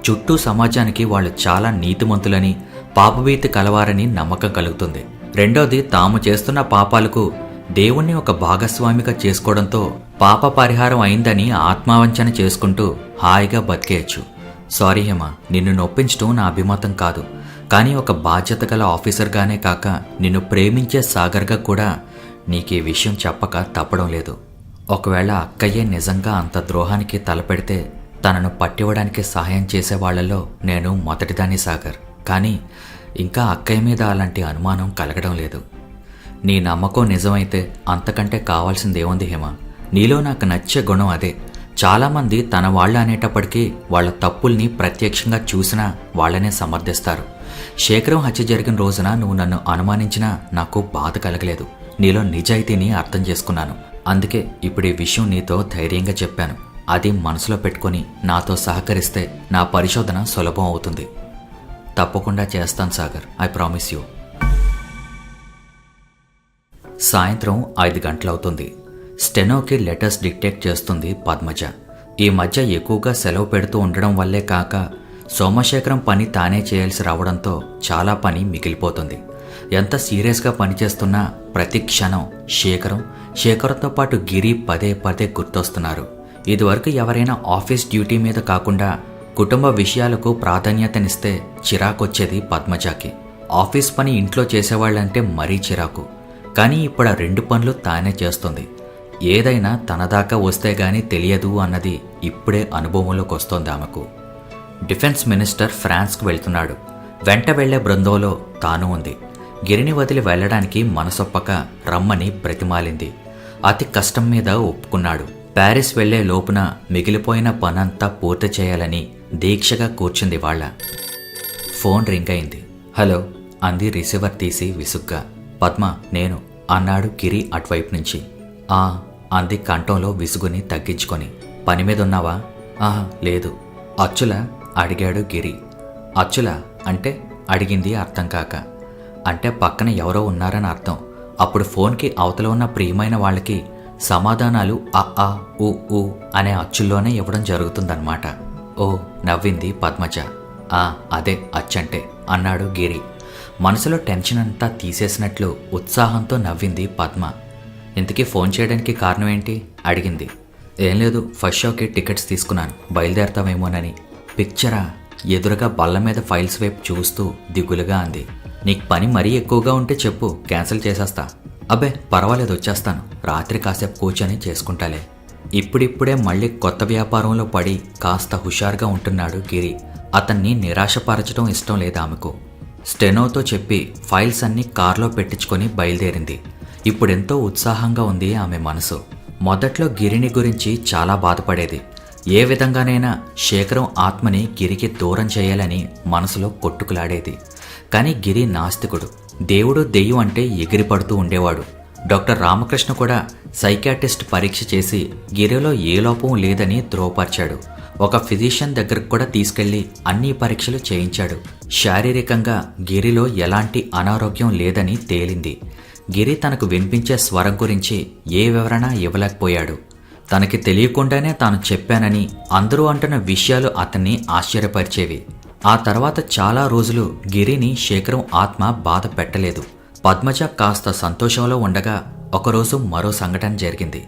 చుట్టూ సమాజానికి వాళ్ళు చాలా నీతిమంతులని, పాపభీతి కలవారని నమ్మకం కలుగుతుంది. రెండోది, తాము చేస్తున్న పాపాలకు దేవుణ్ణి ఒక భాగస్వామిగా చేసుకోవడంతో పాప పరిహారం అయిందని ఆత్మవంచన చేసుకుంటూ హాయిగా బతికేయచ్చు. సారీ హేమ, నిన్ను నొప్పించడం నా అభిమతం కాదు. కానీ ఒక బాధ్యత గల ఆఫీసర్గానే కాక నిన్ను ప్రేమించే సాగర్గా కూడా నీకీ విషయం చెప్పక తప్పడం లేదు. ఒకవేళ అక్కయ్యే నిజంగా అంత ద్రోహానికి తలపెడితే తనను పట్టివ్వడానికి సహాయం చేసే వాళ్లలో నేను మొదటిదాన్ని సాగర్. కానీ ఇంకా అక్కయ్య మీద అలాంటి అనుమానం కలగడం లేదు. నీ నమ్మకం నిజమైతే అంతకంటే కావాల్సిందేముంది హేమ. నీలో నాకు నచ్చే గుణం అదే. చాలామంది తన వాళ్ళు అనేటప్పటికీ వాళ్ళ తప్పుల్ని ప్రత్యక్షంగా చూసినా వాళ్ళనే సమర్థిస్తారు. శేఖరం హత్య జరిగిన రోజున నువ్వు నన్ను అనుమానించినా నాకు బాధ కలగలేదు. నీలో నిజాయితీని అర్థం చేసుకున్నాను. అందుకే ఇప్పుడు ఈ విషయం నీతో ధైర్యంగా చెప్పాను. అది మనసులో పెట్టుకొని నాతో సహకరిస్తే నా పరిశోధన సులభం అవుతుంది. తప్పకుండా చేస్తాను సాగర్, ఐ ప్రామిస్ యూ. సాయంత్రం 5 గంటలవుతుంది. స్టెనోకి లెటర్స్ డిక్టేట్ చేస్తుంది పద్మజ. ఈ మధ్య ఎక్కువగా సెలవు పెడుతూ ఉండడం వల్లే కాక సోమశేఖరం పని తానే చేయాల్సి రావడంతో చాలా పని మిగిలిపోతుంది. ఎంత సీరియస్గా పనిచేస్తున్నా ప్రతి క్షణం శేఖరంతో పాటు గిరి పదే పదే గుర్తొస్తున్నారు. ఇదివరకు ఎవరైనా ఆఫీస్ డ్యూటీ మీద కాకుండా కుటుంబ విషయాలకు ప్రాధాన్యతనిస్తే చిరాకొచ్చేది పద్మజకి. ఆఫీస్ పని ఇంట్లో చేసేవాళ్ళంటే మరీ చిరాకు. కానీ ఇప్పుడు ఆ 2 పనులు తానే చేస్తుంది. ఏదైనా తన దాకా వస్తే గానీ తెలియదు అన్నది ఇప్పుడే అనుభవంలోకి వస్తోంది ఆమెకు. డిఫెన్స్ మినిస్టర్ ఫ్రాన్స్కు వెళ్తున్నాడు. వెంట వెళ్లే బృందంలో తాను ఉంది. గిరిని వదిలి వెళ్లడానికి మనసొప్పక రమ్మని బ్రతిమాలింది. అతి కష్టం మీద ఒప్పుకున్నాడు. ప్యారిస్ వెళ్లే లోపున మిగిలిపోయిన పనంతా పూర్తి చేయాలని దీక్షగా కూర్చుంది వాళ్ళ. ఫోన్ రింగ్ అయింది. హలో అంది రిసీవర్ తీసి విసుగ్గా. పద్మ, నేను అన్నాడు గిరి అటువైపు నుంచి. అంది కంఠంలో విసుగుని తగ్గించుకొని. పని మీద ఉన్నావా? ఆహా లేదు. అచ్చులా అడిగాడు గిరి. అచ్చులా అంటే అడిగింది అర్థం కాక. అంటే పక్కన ఎవరో ఉన్నారని అర్థం. అప్పుడు ఫోన్కి అవతల ఉన్న ప్రియమైన వాళ్ళకి సమాధానాలు అ ఊ అనే అచ్చుల్లోనే ఇవ్వడం జరుగుతుందన్నమాట. ఓ నవ్వింది పద్మజ. అదే అచ్చంటే అన్నాడు గిరి. మనసులో టెన్షన్ అంతా తీసేసినట్లు ఉత్సాహంతో నవ్వింది పద్మ. ఇంతకీ ఫోన్ చేయడానికి కారణం ఏంటి అడిగింది. ఏం లేదు, ఫస్ట్ షోకి టికెట్స్ తీసుకున్నాను, బయలుదేరతామేమోనని. పిక్చరా? ఎదురుగా బల్ల మీద ఫైల్స్ వైపు చూస్తూ దిగులుగా అంది. నీకు పని మరీ ఎక్కువగా ఉంటే చెప్పు, క్యాన్సిల్ చేసేస్తా. అబ్బే పర్వాలేదు, వచ్చేస్తాను. రాత్రి కాసేపు కూర్చొని చేసుకుంటాలే. ఇప్పుడిప్పుడే మళ్ళీ కొత్త వ్యాపారంలో పడి కాస్త హుషారుగా ఉంటున్నాడు గిరి. అతన్ని నిరాశపరచడం ఇష్టం లేదు ఆమెకు. స్టెనోతో చెప్పి ఫైల్స్ అన్నీ కార్లో పెట్టించుకొని బయలుదేరింది. ఇప్పుడెంతో ఉత్సాహంగా ఉంది ఆమె మనసు. మొదట్లో గిరిని గురించి చాలా బాధపడేది. ఏ విధంగానైనా శేఖరం ఆత్మని గిరికి దూరం చేయాలని మనసులో కొట్టుకులాడేది. కానీ గిరి నాస్తికుడు. దేవుడు దెయ్యం అంటే ఎగిరిపడుతూ ఉండేవాడు. డాక్టర్ రామకృష్ణ కూడా సైకాట్రిస్ట్ పరీక్ష చేసి గిరిలో ఏ లోపం లేదని ధృవపరిచాడు. ఒక ఫిజిషియన్ దగ్గరకు కూడా తీసుకెళ్లి అన్ని పరీక్షలు చేయించాడు. శారీరకంగా గిరిలో ఎలాంటి అనారోగ్యం లేదని తేలింది. గిరి తనకు వినిపించే స్వరం గురించి ఏ వివరణ ఇవ్వలేకపోయాడు. తనకి తెలియకుండానే తాను చెప్పానని అందరూ అంటున్న విషయాలు అతన్ని ఆశ్చర్యపరిచేవి. ఆ తర్వాత చాలా రోజులు గిరిని శేఖరం ఆత్మ బాధ పెట్టలేదు. పద్మజ కాస్త సంతోషంలో ఉండగా ఒకరోజు మరో సంఘటన జరిగింది.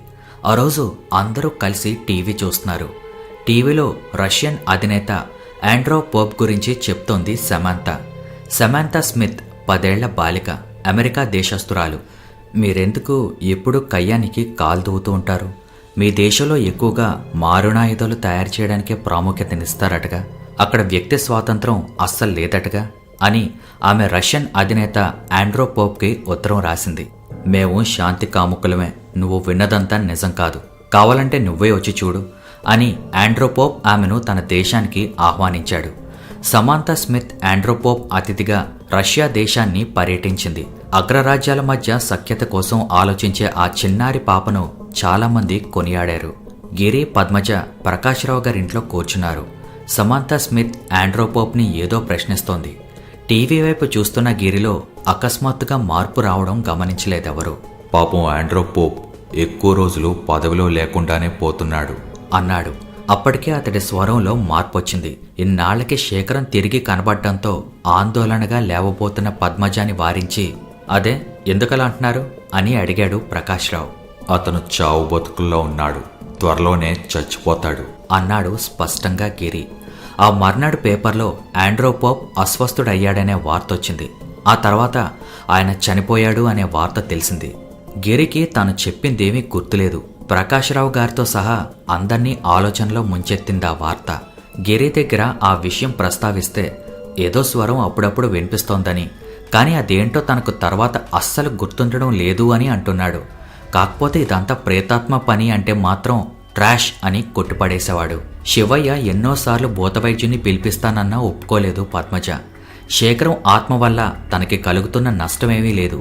ఆ రోజు అందరూ కలిసి టీవీ చూస్తున్నారు. టీవీలో రష్యన్ అధినేత ఆండ్రోపోప్ గురించి చెప్తోంది సమాంతా స్మిత్, 10 ఏళ్ల బాలిక, అమెరికా దేశస్తురాలు. మీరెందుకు ఎప్పుడూ కయ్యానికి కాలు దూవుతూ ఉంటారు? మీ దేశంలో ఎక్కువగా మారణాయుధాలు తయారు చేయడానికే ప్రాముఖ్యతనిస్తారటగా, అక్కడ వ్యక్తి స్వాతంత్రం అస్సలు లేదటగా అని ఆమె రష్యన్ అధినేత ఆండ్రోపోప్కి ఉత్తరం రాసింది. మేము శాంతి కాముకులమే, నువ్వు విన్నదంతా నిజం కాదు, కావాలంటే నువ్వే వచ్చి చూడు అని ఆండ్రోపోప్ ఆమెను తన దేశానికి ఆహ్వానించాడు. సమాంతా స్మిత్ ఆండ్రోపోప్ అతిథిగా రష్యా దేశాన్ని పర్యటించింది. అగ్రరాజ్యాల మధ్య సఖ్యత కోసం ఆలోచించే ఆ చిన్నారి పాపను చాలామంది కొనియాడారు. గిరి, పద్మజ ప్రకాశ్రావు గారింట్లో కూర్చున్నారు. సమాంతా స్మిత్ ఆండ్రోపోప్ని ఏదో ప్రశ్నిస్తోంది. టీవీ వైపు చూస్తున్న గిరిలో అకస్మాత్తుగా మార్పు రావడం గమనించలేదెవరు. పాపం ఆండ్రోపోప్ ఎక్కువ రోజులు పదవిలో లేకుండానే పోతున్నాడు అన్నాడు. అప్పటికే అతడి స్వరంలో మార్పొచ్చింది. ఇన్నాళ్లకి శేఖరం తిరిగి కనబడటంతో ఆందోళనగా లేవబోతున్న పద్మజాని వారించి, అదే ఎందుకలా అంటున్నారు అని అడిగాడు ప్రకాశ్రావు. అతను చావు బతుకుల్లో ఉన్నాడు, త్వరలోనే చచ్చిపోతాడు అన్నాడు స్పష్టంగా గిరి. ఆ మర్నాడు పేపర్లో ఆండ్రోపోప్ అస్వస్థుడయ్యాడనే వార్తొచ్చింది. ఆ తర్వాత ఆయన చనిపోయాడు అనే వార్త తెలిసింది. గిరికి తాను చెప్పిందేమీ గుర్తులేదు. ప్రకాశ్రావు గారితో సహా అందర్నీ ఆలోచనలో ముంచెత్తిందా వార్త. గిరి దగ్గర ఆ విషయం ప్రస్తావిస్తే ఏదో స్వరం అప్పుడప్పుడు వినిపిస్తోందని, కానీ అదేంటో తనకు తర్వాత అస్సలు గుర్తుండడం లేదు అని అంటున్నాడు. కాకపోతే ఇదంతా ప్రేతాత్మ పని అంటే మాత్రం ట్రాష్ అని కొట్టుపడేసేవాడు. శివయ్య ఎన్నోసార్లు భూతవైద్యుని పిలిపిస్తానన్నా ఒప్పుకోలేదు పద్మజ. శేఖరం ఆత్మ వల్ల తనకి కలుగుతున్న నష్టమేమీ లేదు.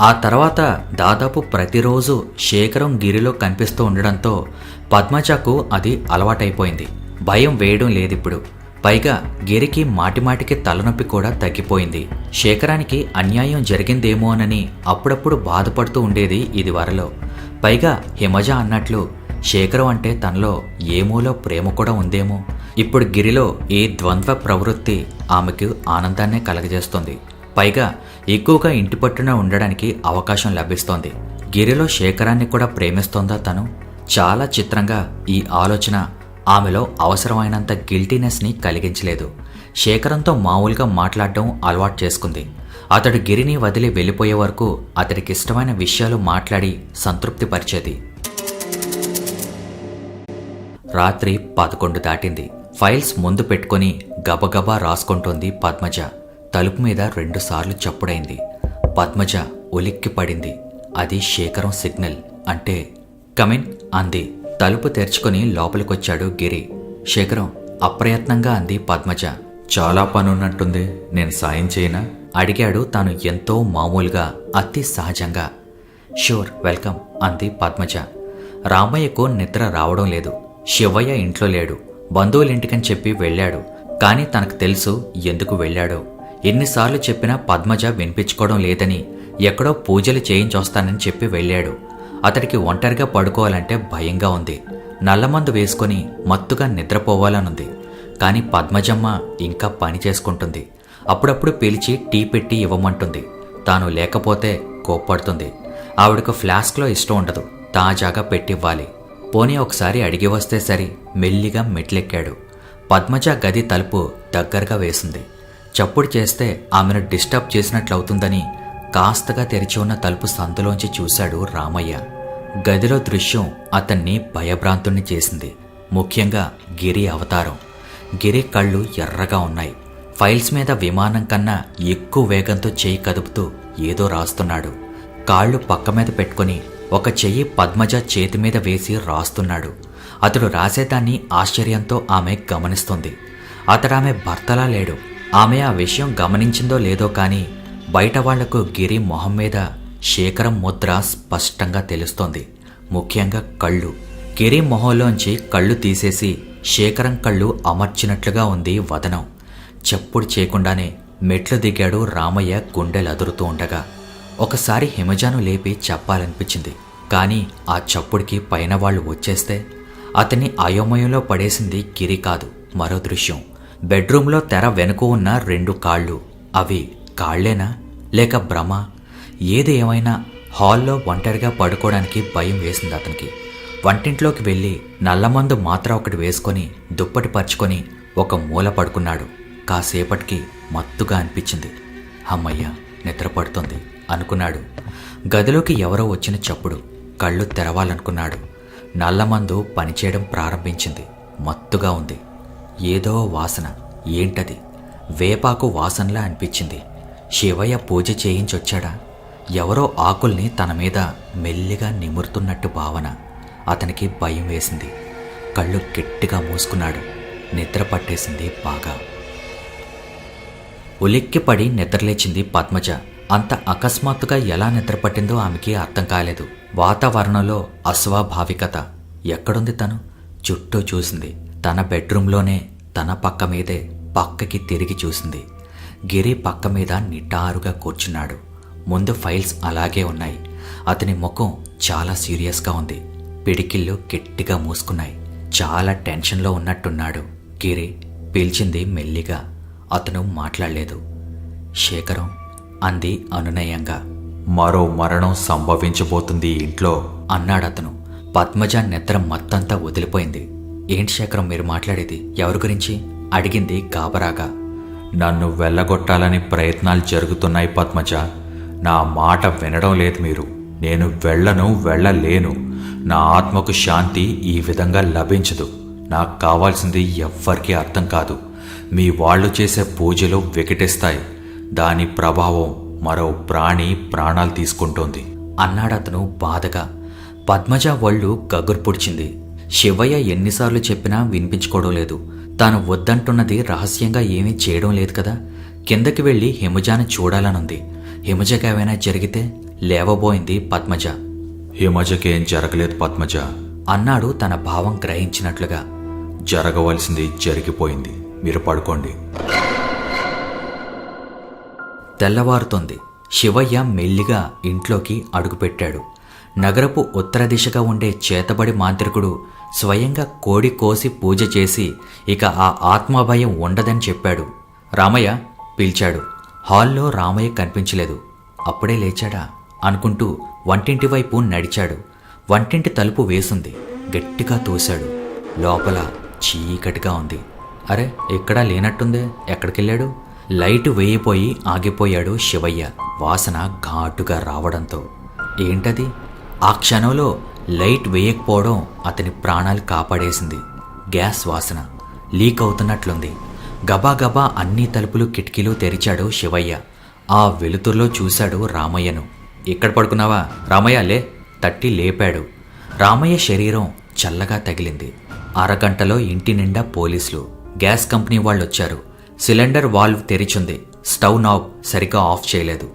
ఆ తర్వాత దాదాపు ప్రతిరోజు శేఖరం గిరిలో కనిపిస్తూ ఉండడంతో పద్మజకు అది అలవాటైపోయింది. భయం వేయడం లేదిప్పుడు. పైగా గిరికి మాటిమాటికి తలనొప్పి కూడా తగ్గిపోయింది. శేఖరానికి అన్యాయం జరిగిందేమోనని అప్పుడప్పుడు బాధపడుతూ ఉండేది ఇదివరలో. పైగా హిమజ అన్నట్లు శేఖరం అంటే తనలో ఏమూలో ప్రేమ కూడా ఉందేమో. ఇప్పుడు గిరిలో ఈ ద్వంద్వ ప్రవృత్తి ఆమెకు ఆనందాన్నే కలగజేస్తోంది. పైగా ఎక్కువగా ఇంటి పట్టున ఉండడానికి అవకాశం లభిస్తోంది. గిరిలో శేఖరాన్ని కూడా ప్రేమిస్తోందా తను? చాలా చిత్రంగా ఈ ఆలోచన ఆమెలో అవసరమైనంత గిల్టీనెస్ని కలిగించలేదు. శేఖరంతో మామూలుగా మాట్లాడడం అలవాటు చేసుకుంది. అతడు గిరిని వదిలి వెళ్ళిపోయే వరకు అతడికిష్టమైన విషయాలు మాట్లాడి సంతృప్తి పరిచేది. రాత్రి 11 దాటింది. ఫైల్స్ ముందు పెట్టుకుని గబగబా రాసుకుంటోంది పద్మజ. తలుపు మీద 2 సార్లు చప్పుడైంది. పద్మజ ఉలిక్కి పడింది. అది శేఖరం సిగ్నల్. అంటే కమిన్ అంది. తలుపు తెరుచుకుని లోపలికొచ్చాడు గిరి. శేఖరం అప్రయత్నంగా అంది పద్మజ. చాలా పనున్నట్టుంది, నేను సాయం చేయనా అడిగాడు తాను ఎంతో మామూలుగా, అతి సహజంగా. షూర్, వెల్కమ్ అంది పద్మజ. రామయ్యకు నిద్ర రావడం లేదు. శివయ్య ఇంట్లో లేడు. బంధువులింటికని చెప్పి వెళ్ళాడు. కానీ తనకు తెలుసు ఎందుకు వెళ్ళాడో. ఎన్నిసార్లు చెప్పినా పద్మజ వినిపించుకోవడం లేదని, ఎక్కడో పూజలు చేయించొస్తానని చెప్పి వెళ్ళాడు. అతడికి ఒంటరిగా పడుకోవాలంటే భయంగా ఉంది. నల్లమందు వేసుకుని మత్తుగా నిద్రపోవాలనుంది. కానీ పద్మజమ్మ ఇంకా పని చేసుకుంటుంది. అప్పుడప్పుడు పిలిచి టీ పెట్టి ఇవ్వమంటుంది. తాను లేకపోతే కోప్పడుతుంది. ఆవిడకు ఫ్లాస్క్లో ఇష్టం ఉండదు, తాజాగా పెట్టివ్వాలి. పోనీ ఒకసారి అడిగి వస్తే సరి. మెల్లిగా మెట్లెక్కాడు. పద్మజ గది తలుపు దగ్గరగా వేసింది. చప్పుడు చేస్తే ఆమెను డిస్టర్బ్ చేసినట్లవుతుందని కాస్తగా తెరిచి ఉన్న తలుపు సందులోంచి చూశాడు రామయ్య. గదిలో దృశ్యం అతన్ని భయభ్రాంతుణ్ణి చేసింది. ముఖ్యంగా గిరి అవతారం. గిరి కళ్ళు ఎర్రగా ఉన్నాయి. ఫైల్స్ మీద విమానం కన్నా ఎక్కువ వేగంతో చెయ్యి కదుపుతూ ఏదో రాస్తున్నాడు. కాళ్ళు పక్క మీద పెట్టుకుని ఒక చెయ్యి పద్మజ చేతి మీద వేసి రాస్తున్నాడు. అతడు రాసేదాన్ని ఆశ్చర్యంతో ఆమె గమనిస్తుంది. అతడామె భర్తలా లేడు. ఆమె ఆ విషయం గమనించిందో లేదో కానీ బయట వాళ్లకు గిరి మొహం మీద శేఖరం ముద్ర స్పష్టంగా తెలుస్తోంది. ముఖ్యంగా కళ్ళు. గిరి మొహంలోంచి కళ్ళు తీసేసి శేఖరం కళ్ళు అమర్చినట్లుగా ఉంది వదనం. చప్పుడు చేయకుండానే మెట్లు దిగాడు రామయ్య గుండెలదురుతూ ఉండగా. ఒకసారి హిమజాను లేపి చెప్పాలనిపించింది. కానీ ఆ చప్పుడికి పైన వాళ్ళు వచ్చేస్తే అతన్ని అయోమయంలో పడేసింది గిరి కాదు, మరో దృశ్యం. బెడ్రూమ్లో తెర వెనుక ఉన్న 2 కాళ్ళు. అవి కాళ్లేనా లేక భ్రమ? ఏది ఏమైనా హాల్లో ఒంటరిగా పడుకోవడానికి భయం వేసింది అతనికి. వంటింట్లోకి వెళ్ళి నల్లమందు మాత్ర ఒకటి వేసుకొని దుప్పటి పరుచుకొని ఒక మూల పడుకున్నాడు. కాసేపటికి మత్తుగా అనిపించింది. అమ్మయ్య, నిద్ర పడుతోంది అనుకున్నాడు. గదిలోకి ఎవరో వచ్చిన చప్పుడు. కళ్ళు తెరవాలనుకున్నాడు. నల్లమందు పనిచేయడం ప్రారంభించింది. మత్తుగా ఉంది. ఏదో వాసన. ఏంటది? వేపాకు వాసనలా అనిపించింది. శివయ్య పూజ చేయించొచ్చాడా? ఎవరో ఆకుల్ని తన మీద మెల్లిగా నిమురుతున్నట్టు భావన. అతనికి భయం వేసింది. కళ్ళు గట్టిగా మూసుకున్నాడు. నిద్ర పట్టేసింది బాగా. ఉలిక్కిపడి నిద్రలేచింది పద్మజ. అంత అకస్మాత్తుగా ఎలా నిద్రపట్టిందో ఆమెకి అర్థం కాలేదు. వాతావరణంలో అస్వాభావికత. ఎక్కడుంది తను? చుట్టూ చూసింది. తన బెడ్రూంలోనే, తన పక్క మీదే పక్కకి తిరిగి చూసింది. గిరి పక్క మీద నిటారుగా కూర్చున్నాడు. ముందు ఫైల్స్ అలాగే ఉన్నాయి. అతని ముఖం చాలా సీరియస్గా ఉంది. పిడికిళ్ళు గట్టిగా మూసుకున్నాయి. చాలా టెన్షన్లో ఉన్నట్టున్నాడు. గిరి పిలిచింది మెల్లిగా. అతను మాట్లాడలేదు. శేఖరం అంది అనునయంగా. మరో మరణం సంభవించబోతుంది ఈ ఇంట్లో అన్నాడతను. పద్మజ నిద్ర మత్తంతా వదిలిపోయింది. ఏంటి శేఖరం మీరు మాట్లాడేది? ఎవరి గురించి అడిగింది గాబరాగా. నన్ను వెళ్ళగొట్టాలని ప్రయత్నాలు జరుగుతున్నాయి పద్మజ. నా మాట వినడం లేదు మీరు. నేను వెళ్ళలేను. నా ఆత్మకు శాంతి ఈ విధంగా లభించదు. నాకు కావాల్సింది ఎవ్వరికీ అర్థం కాదు. మీ వాళ్ళు చేసే పూజలు వికటిస్తాయి. దాని ప్రభావం మరో ప్రాణి ప్రాణాలు తీసుకుంటోంది అన్నాడతను బాధగా. పద్మజ ఒళ్ళు గగురు పుడిచింది. శివయ్య ఎన్నిసార్లు చెప్పినా వినిపించుకోవడం లేదు. తాను వద్దంటున్నది రహస్యంగా ఏమీ చేయడం లేదు కదా. కిందకి వెళ్ళి హిమజాను చూడాలనుంది. హిమజకి ఏమైనా జరిగితే లేవబోయింది పద్మజ. హిమజకేం జరగలేదు పద్మజ అన్నాడు తన భావం గ్రహించినట్లుగా. జరగవలసింది జరిగిపోయింది. మీరు పడుకోండి. తెల్లవారుతోంది. శివయ్య మెల్లిగా ఇంట్లోకి అడుగుపెట్టాడు. నగరపు ఉత్తర దిశగా ఉండే చేతబడి మాంత్రికుడు స్వయంగా కోడి కోసి పూజ చేసి ఇక ఆ ఆత్మభయం ఉండదని చెప్పాడు. రామయ్య పిలిచాడు. హాల్లో రామయ్య కనిపించలేదు. అప్పుడే లేచాడా అనుకుంటూ వంటింటి వైపు నడిచాడు. వంటింటి తలుపు వేసుంది. గట్టిగా తోశాడు. లోపల చీకటిగా ఉంది. అరే, ఎక్కడా లేనట్టుందే. ఎక్కడికెళ్ళాడు? లైటు వేయిపోయి ఆగిపోయాడు శివయ్య. వాసన ఘాటుగా రావడంతో. ఏంటది? ఆ క్షణంలో లైట్ వేయకపోవడం అతని ప్రాణాలు కాపాడేసింది. గ్యాస్ వాసన లీక్ అవుతున్నట్లుంది. గబాగబా అన్ని తలుపులు కిటికీలు తెరిచాడు శివయ్య. ఆ వెలుతురులో చూశాడు రామయ్యను. ఇక్కడ పడుకున్నావా రామయ్య? లే తట్టి లేపాడు. రామయ్య శరీరం చల్లగా తగిలింది. అరగంటలో ఇంటి నిండా పోలీసులు, గ్యాస్ కంపెనీ వాళ్ళొచ్చారు. సిలిండర్ వాల్వ్ తెరిచుంది. స్టవ్ నాబ్ సరిగ్గా ఆఫ్ చేయలేదు.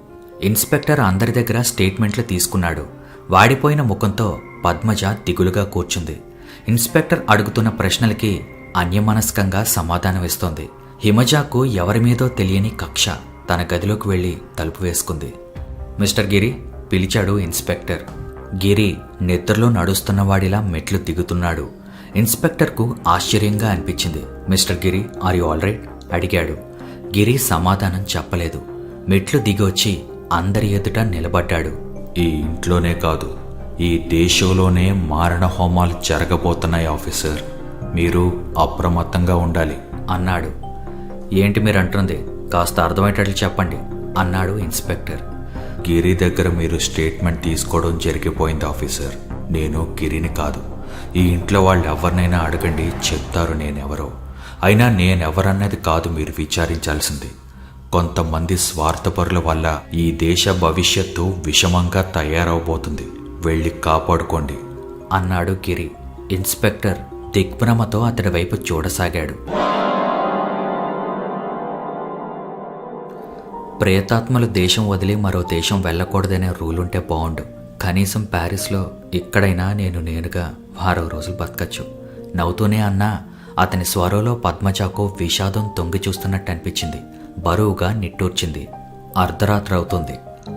ఇన్స్పెక్టర్ అందరి దగ్గర స్టేట్మెంట్లు తీసుకున్నాడు. వాడిపోయిన ముఖంతో పద్మజ దిగులుగా కూర్చుంది. ఇన్స్పెక్టర్ అడుగుతున్న ప్రశ్నలకి అన్యమనస్కంగా సమాధానమిస్తోంది. హిమజాకు ఎవరిమీదో తెలియని కక్ష. తన గదిలోకి వెళ్లి తలుపు వేసుకుంది. మిస్టర్ గిరి పిలిచాడు ఇన్స్పెక్టర్. గిరి నిద్రలో నడుస్తున్నవాడిలా మెట్లు దిగుతున్నాడు. ఇన్స్పెక్టర్కు ఆశ్చర్యంగా అనిపించింది. Mister Giri, are you all right అడిగాడు. గిరి సమాధానం చెప్పలేదు. మెట్లు దిగొచ్చి అందరి ఎదుట నిలబడ్డాడు. ఈ ఇంట్లోనే కాదు, ఈ దేశంలోనే మారణ హోమాలు జరగబోతున్నాయి ఆఫీసర్. మీరు అప్రమత్తంగా ఉండాలి అన్నాడు. ఏంటి మీరు అంటుంది? కాస్త అర్థమయ్యేటట్లు చెప్పండి అన్నాడు ఇన్స్పెక్టర్. గిరి దగ్గర మీరు స్టేట్మెంట్ తీసుకోవడం జరిగిపోయింది ఆఫీసర్. నేను గిరిని కాదు. ఈ ఇంట్లో వాళ్ళు ఎవరినైనా అడగండి, చెప్తారు నేనెవరో. అయినా నేనెవరన్నది కాదు మీరు విచారించాల్సింది. కొంతమంది స్వార్థపరుల వల్ల ఈ దేశ భవిష్యత్తు విషమంగా తయారవబోతుంది. వెళ్ళి కాపాడుకోండి అన్నాడు గిరి. ఇన్స్పెక్టర్ దిగ్భ్రమతో అతడి వైపు చూడసాగాడు. ప్రేతాత్మలు దేశం వదిలి మరో దేశం వెళ్ళకూడదనే రూలుంటే బాగుండు. కనీసం ప్యారిస్లో ఇక్కడైనా నేనుగా వారం రోజులు బతకచ్చు. నవ్వుతూనే అన్నా అతని స్వరంలో పద్మజకు విషాదం తొంగి చూస్తున్నట్టు అనిపించింది. బరువుగా నిట్టూర్చింది. అర్ధరాత్రి అవుతుంది.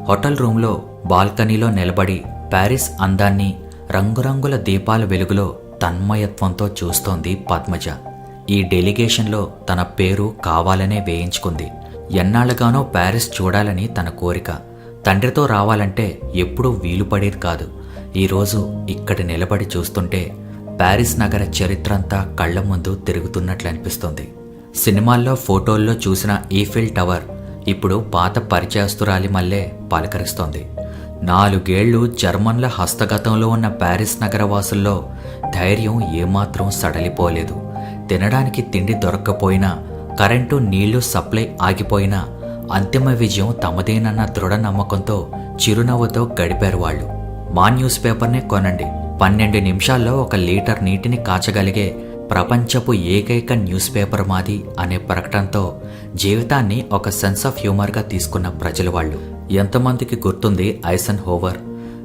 హోటల్ రూమ్లో బాల్కనీలో నిలబడి ప్యారిస్ అందాన్ని రంగురంగుల దీపాల వెలుగులో తన్మయత్వంతో చూస్తోంది పద్మజ. ఈ డెలిగేషన్లో తన పేరు కావాలనే వేయించుకుంది. ఎన్నాళ్ళుగానో ప్యారిస్ చూడాలని తన కోరిక. తండ్రితో రావాలంటే ఎప్పుడూ వీలు పడేది కాదు. ఈరోజు ఇక్కడ నిలబడి చూస్తుంటే ప్యారిస్ నగర చరిత్రంతా కళ్ల ముందు తిరుగుతున్నట్లు అనిపిస్తుంది. సినిమాల్లో ఫోటోల్లో చూసిన ఈఫిల్ టవర్ ఇప్పుడు పాత పరిచయస్తురాలి మల్లే పలకరిస్తోంది. 4 ఏళ్లు జర్మన్ల హస్తగతంలో ఉన్న ప్యారిస్ నగరవాసుల్లో ధైర్యం ఏమాత్రం సడలిపోలేదు. తినడానికి తిండి దొరక్కపోయినా, కరెంటు నీళ్లు సప్లై ఆగిపోయినా అంతిమ విజయం తమదేనన్న దృఢ నమ్మకంతో చిరునవ్వుతో గడిపారు వాళ్ళు. మా న్యూస్ పేపర్నే కొనండి, 12 నిమిషాల్లో 1 లీటర్ నీటిని కాచగలిగే ప్రపంచపు ఏకైక న్యూస్ పేపర్ మాది అనే ప్రకటనతో జీవితాన్ని ఒక సెన్స్ ఆఫ్ హ్యూమర్గా తీసుకున్న ప్రజలు వాళ్ళు. ఎంతమందికి గుర్తుంది ఐసన్ హోవర్,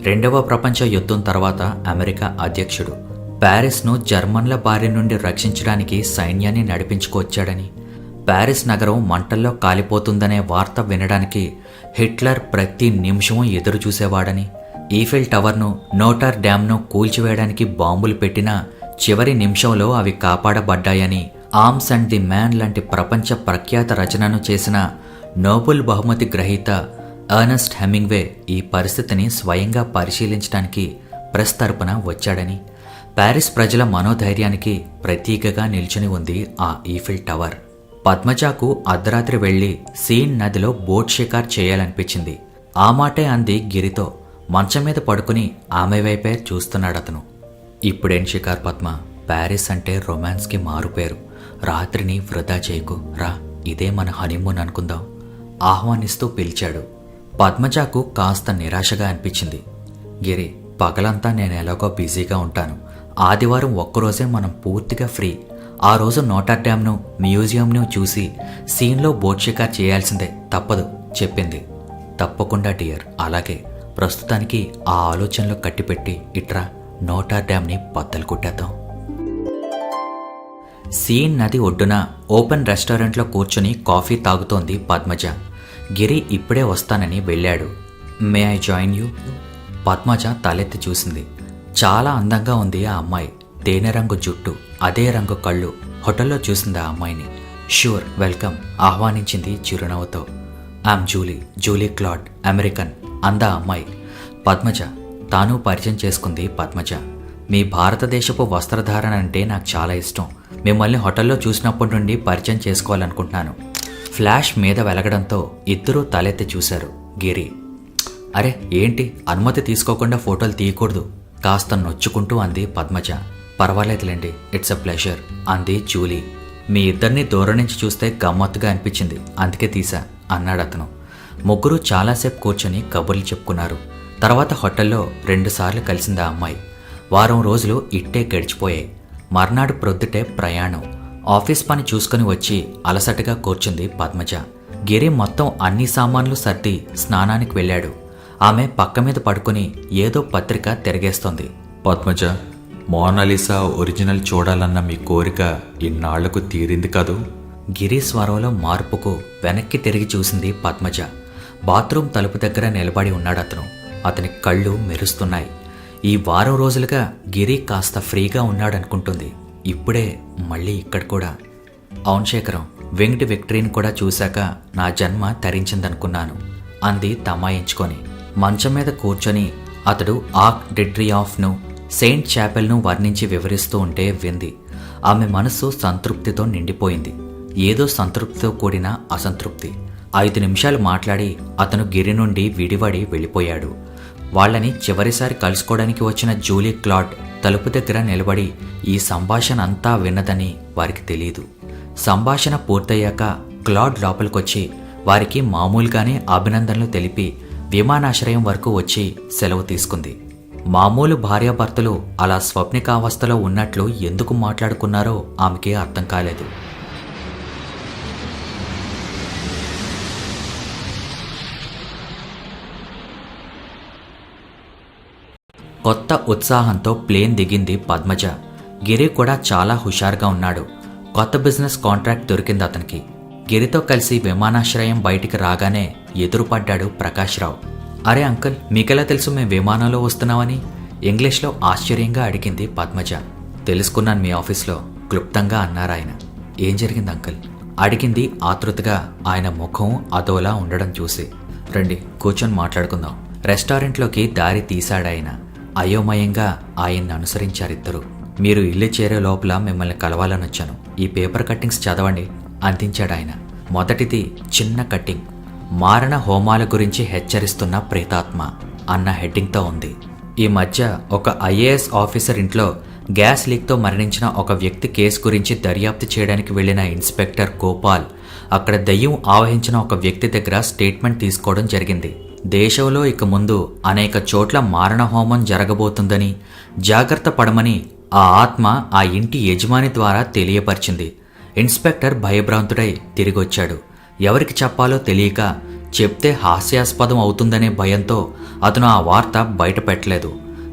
2వ ప్రపంచ యుద్ధం తర్వాత అమెరికా అధ్యక్షుడు, ప్యారిస్ను జర్మన్ల బారి నుండి రక్షించడానికి సైన్యాన్ని నడిపించుకొచ్చాడని. ప్యారిస్ నగరం మంటల్లో కాలిపోతుందనే వార్త వినడానికి హిట్లర్ ప్రతి నిమిషం ఎదురు చూసేవాడని. ఈఫిల్ టవర్ను, నోటర్ డ్యామ్ను కూల్చివేయడానికి బాంబులు పెట్టినా చివరి నిమిషంలో అవి కాపాడబడ్డాయని. ఆర్మ్స్ అండ్ ది మ్యాన్ లాంటి ప్రపంచ ప్రఖ్యాత రచనను చేసిన నోబెల్ బహుమతి గ్రహీత ఎర్నెస్ట్ హెమింగ్వే ఈ పరిస్థితిని స్వయంగా పరిశీలించడానికి ప్రెస్ తరపున వచ్చాడని. ప్యారిస్ ప్రజల మనోధైర్యానికి ప్రతీకగా నిల్చుని ఉంది ఆ ఈఫిల్ టవర్. పద్మజకు అర్ధరాత్రి వెళ్లి సీన్ నదిలో బోట్ షికార్ చేయాలనిపించింది. ఆ మాటే అంది గిరితో. మంచం మీద పడుకుని ఆమె వైపే చూస్తున్నాడతను. ఇప్పుడేం షికార్ పద్మ, ప్యారిస్ అంటే రొమాన్స్కి మారుపేరు. రాత్రిని వృధా చేయకు, రా, ఇదే మన హనీమూన్ అనుకుందాం ఆహ్వానిస్తూ పిలిచాడు. పద్మజకు కాస్త నిరాశగా అనిపించింది. గిరి, పగలంతా నేను ఎలాగో బిజీగా ఉంటాను. ఆదివారం ఒక్కరోజే మనం పూర్తిగా ఫ్రీ. ఆ రోజు నోటర్ డ్యామ్ను, మ్యూజియంను చూసి సీన్లో బోట్ షికార్ చేయాల్సిందే, తప్పదు చెప్పింది. తప్పకుండా డియర్, అలాగే. ప్రస్తుతానికి ఆ ఆలోచనలో కట్టిపెట్టి ఇట్రా, నోటర్ డ్యామ్ని బద్దలు కొట్టేద్దాం. సీన్ నది ఒడ్డున ఓపెన్ రెస్టారెంట్లో కూర్చుని కాఫీ తాగుతోంది పద్మజ. గిరి ఇప్పుడే వస్తానని వెళ్ళాడు. May I join you? Padmaja తలెత్తి చూసింది. చాలా అందంగా ఉంది ఆ అమ్మాయి. తేనె రంగు జుట్టు, అదే రంగు కళ్ళు. హోటల్లో చూసింది ఆ అమ్మాయిని. ష్యూర్, వెల్కమ్ ఆహ్వానించింది చిరునవ్వుతో. ఐమ్ జూలీ క్లాడ్, అమెరికన్ అందా అమ్మాయి. పద్మజ తాను పరిచయం చేసుకుంది పద్మజ. మీ భారతదేశపు వస్త్రధారణ అంటే నాకు చాలా ఇష్టం. మిమ్మల్ని హోటల్లో చూసినప్పటి నుండి పరిచయం చేసుకోవాలనుకుంటున్నాను. ఫ్లాష్ మీద వెలగడంతో ఇద్దరూ తలెత్తి చూశారు. గిరి, అరే ఏంటి, అనుమతి తీసుకోకుండా ఫోటోలు తీయకూడదు కాస్త నొచ్చుకుంటూ అంది పద్మజ. పర్వాలేదులేండి, ఇట్స్ అ ప్లెజర్ అంది జూలీ. మీ ఇద్దరిని దూరం నుంచి చూస్తే గమ్మత్తుగా అనిపించింది, అందుకే తీసా అన్నాడతను. ముగ్గురు చాలాసేపు కూర్చొని కబుర్లు చెప్పుకున్నారు. తర్వాత హోటల్లో 2 సార్లు కలిసింది ఆ అమ్మాయి. వారం రోజులు ఇట్టే గడిచిపోయాయి. మర్నాడు ప్రొద్దుటే ప్రయాణం. ఆఫీస్ పని చూసుకుని వచ్చి అలసటగా కూర్చుంది పద్మజ. గిరి మొత్తం అన్ని సామాన్లు సర్ది స్నానానికి వెళ్ళాడు. ఆమె పక్క మీద పడుకుని ఏదో పత్రిక తిరగేస్తోంది. పద్మజ, మోనాలిసా ఒరిజినల్ చూడాలన్న మీ కోరిక ఇన్నాళ్లకు తీరింది కదూ? గిరి స్వరంలో మార్పుకు వెనక్కి తిరిగి చూసింది పద్మజ. బాత్రూమ్ తలుపు దగ్గర నిలబడి ఉన్నాడతను. అతని కళ్ళు మెరుస్తున్నాయి. ఈ వారం రోజులుగా గిరి కాస్త ఫ్రీగా ఉన్నాడనుకుంటుంది. ఇప్పుడే మళ్ళీ ఇక్కడ కూడా. అవును శేఖరం, వెంకటి విక్టరీని కూడా చూశాక నా జన్మ తరించిందనుకున్నాను అంది తమాయించుకొని. మంచం మీద కూర్చొని అతడు ఆర్క్ డి ట్రియంఫ్ను, సెయింట్ చాపెల్ను వర్ణించి వివరిస్తూ ఉంటే వింది. ఆమె మనస్సు సంతృప్తితో నిండిపోయింది. ఏదో సంతృప్తితో కూడిన అసంతృప్తి. 5 నిమిషాలు మాట్లాడి అతను గిరి నుండి విడివడి వెళ్ళిపోయాడు. వాళ్ళని చివరిసారి కలుసుకోవడానికి వచ్చిన జూలీ క్లాడ్ తలుపు దగ్గర నిలబడి ఈ సంభాషణ అంతా విన్నదని వారికి తెలియదు. సంభాషణ పూర్తయ్యాక క్లాడ్ లోపలికొచ్చి వారికి మామూలుగానే అభినందనలు తెలిపి విమానాశ్రయం వరకు వచ్చి సెలవు తీసుకుంది. మామూలు భార్యాభర్తలు అలా స్వప్నికావస్థలో ఉన్నట్లు ఎందుకు మాట్లాడుకున్నారో ఆమెకి అర్థం కాలేదు. కొత్త ఉత్సాహంతో ప్లేన్ దిగింది పద్మజ. గిరి కూడా చాలా హుషారుగా ఉన్నాడు. కొత్త బిజినెస్ కాంట్రాక్ట్ దొరికింది అతనికి. గిరితో కలిసి విమానాశ్రయం బయటికి రాగానే ఎదురుపడ్డాడు ప్రకాశ్రావు. అరే అంకుల్, మీకెలా తెలుసు మేము విమానంలో వస్తున్నామని? ఇంగ్లీష్లో ఆశ్చర్యంగా అడిగింది పద్మజ. తెలుసుకున్నాను మీ ఆఫీస్లో, క్లుప్తంగా అన్నారాయన. ఏం జరిగింది అంకుల్? అడిగింది ఆతృతగా, ఆయన ముఖం అదోలా ఉండడం చూసి. రండి కూర్చొని మాట్లాడుకుందాం. రెస్టారెంట్లోకి దారి తీశాడాయన. అయోమయంగా ఆయన్ని అనుసరించారిద్దరు. మీరు ఇల్లు చేరే లోపల మిమ్మల్ని కలవాలని వచ్చాను. ఈ పేపర్ కట్టింగ్స్ చదవండి అందించాడాయన. మొదటిది చిన్న కట్టింగ్. మారణ హోమాల గురించి హెచ్చరిస్తున్న ప్రేతాత్మ అన్న హెడ్డింగ్తో ఉంది. ఈ మధ్య ఒక ఐఏఎస్ ఆఫీసర్ ఇంట్లో గ్యాస్ లీక్తో మరణించిన ఒక వ్యక్తి కేసు గురించి దర్యాప్తు చేయడానికి వెళ్లిన ఇన్స్పెక్టర్ గోపాల్ అక్కడ దెయ్యం ఆవహించిన ఒక వ్యక్తి దగ్గర స్టేట్మెంట్ తీసుకోవడం జరిగింది. దేశంలో ఇక ముందు అనేక చోట్ల మారణ హోమం జరగబోతుందని, జాగ్రత్త పడమని ఆ ఆత్మ ఆ ఇంటి యజమాని ద్వారా తెలియపరిచింది. ఇన్స్పెక్టర్ భయభ్రాంతుడై తిరిగొచ్చాడు. ఎవరికి చెప్పాలో తెలియక, చెప్తే హాస్యాస్పదం అవుతుందనే భయంతో అతను ఆ వార్త బయట పెట్టలేదు.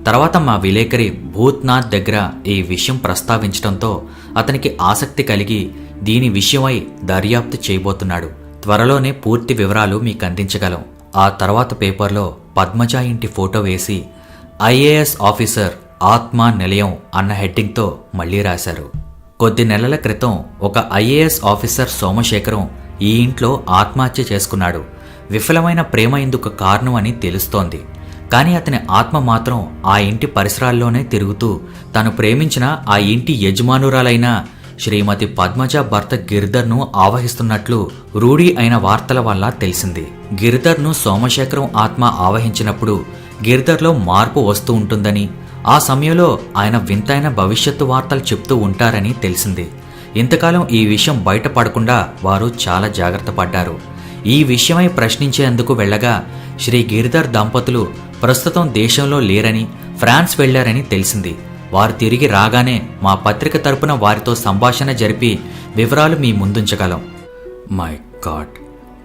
తర్వాత మా విలేకరి భూత్నాథ్ దగ్గర ఈ విషయం ప్రస్తావించడంతో అతనికి ఆసక్తి కలిగి దీని విషయమై దర్యాప్తు చేయబోతున్నాడు. త్వరలోనే పూర్తి వివరాలు మీకు అందించగలం. ఆ తర్వాత పేపర్లో పద్మజ ఇంటి ఫోటో వేసి ఐఏఎస్ ఆఫీసర్ ఆత్మ నిలయం అన్న హెడ్డింగ్తో మళ్లీ రాశారు. కొద్ది నెలల క్రితం ఒక ఐఏఎస్ ఆఫీసర్ సోమశేఖరం ఈ ఇంట్లో ఆత్మహత్య చేసుకున్నాడు. విఫలమైన ప్రేమ ఇందుకు కారణం అని తెలుస్తోంది. కానీ అతని ఆత్మ మాత్రం ఆ ఇంటి పరిసరాల్లోనే తిరుగుతూ తను ప్రేమించిన ఆ ఇంటి యజమానురాలైన శ్రీమతి పద్మజ భర్త గిరిధర్ను ఆవహిస్తున్నట్లు రూఢీ అయిన వార్తల వల్ల తెలిసింది. గిరిధర్ను సోమశేఖరం ఆత్మ ఆవహించినప్పుడు గిరిధర్లో మార్పు వస్తూ ఉంటుందని, ఆ సమయంలో ఆయన వింతైన భవిష్యత్తు వార్తలు చెప్తూ ఉంటారని తెలిసింది. ఇంతకాలం ఈ విషయం బయటపడకుండా వారు చాలా జాగ్రత్త పడ్డారు. ఈ విషయమై ప్రశ్నించేందుకు వెళ్ళగా శ్రీ గిరిధర్ దంపతులు ప్రస్తుతం దేశంలో లేరని, ఫ్రాన్స్ వెళ్లారని తెలిసింది. వారు తిరిగి రాగానే మా పత్రిక తరపున వారితో సంభాషణ జరిపి వివరాలు మీ ముందుంచగలం. మై గాడ్,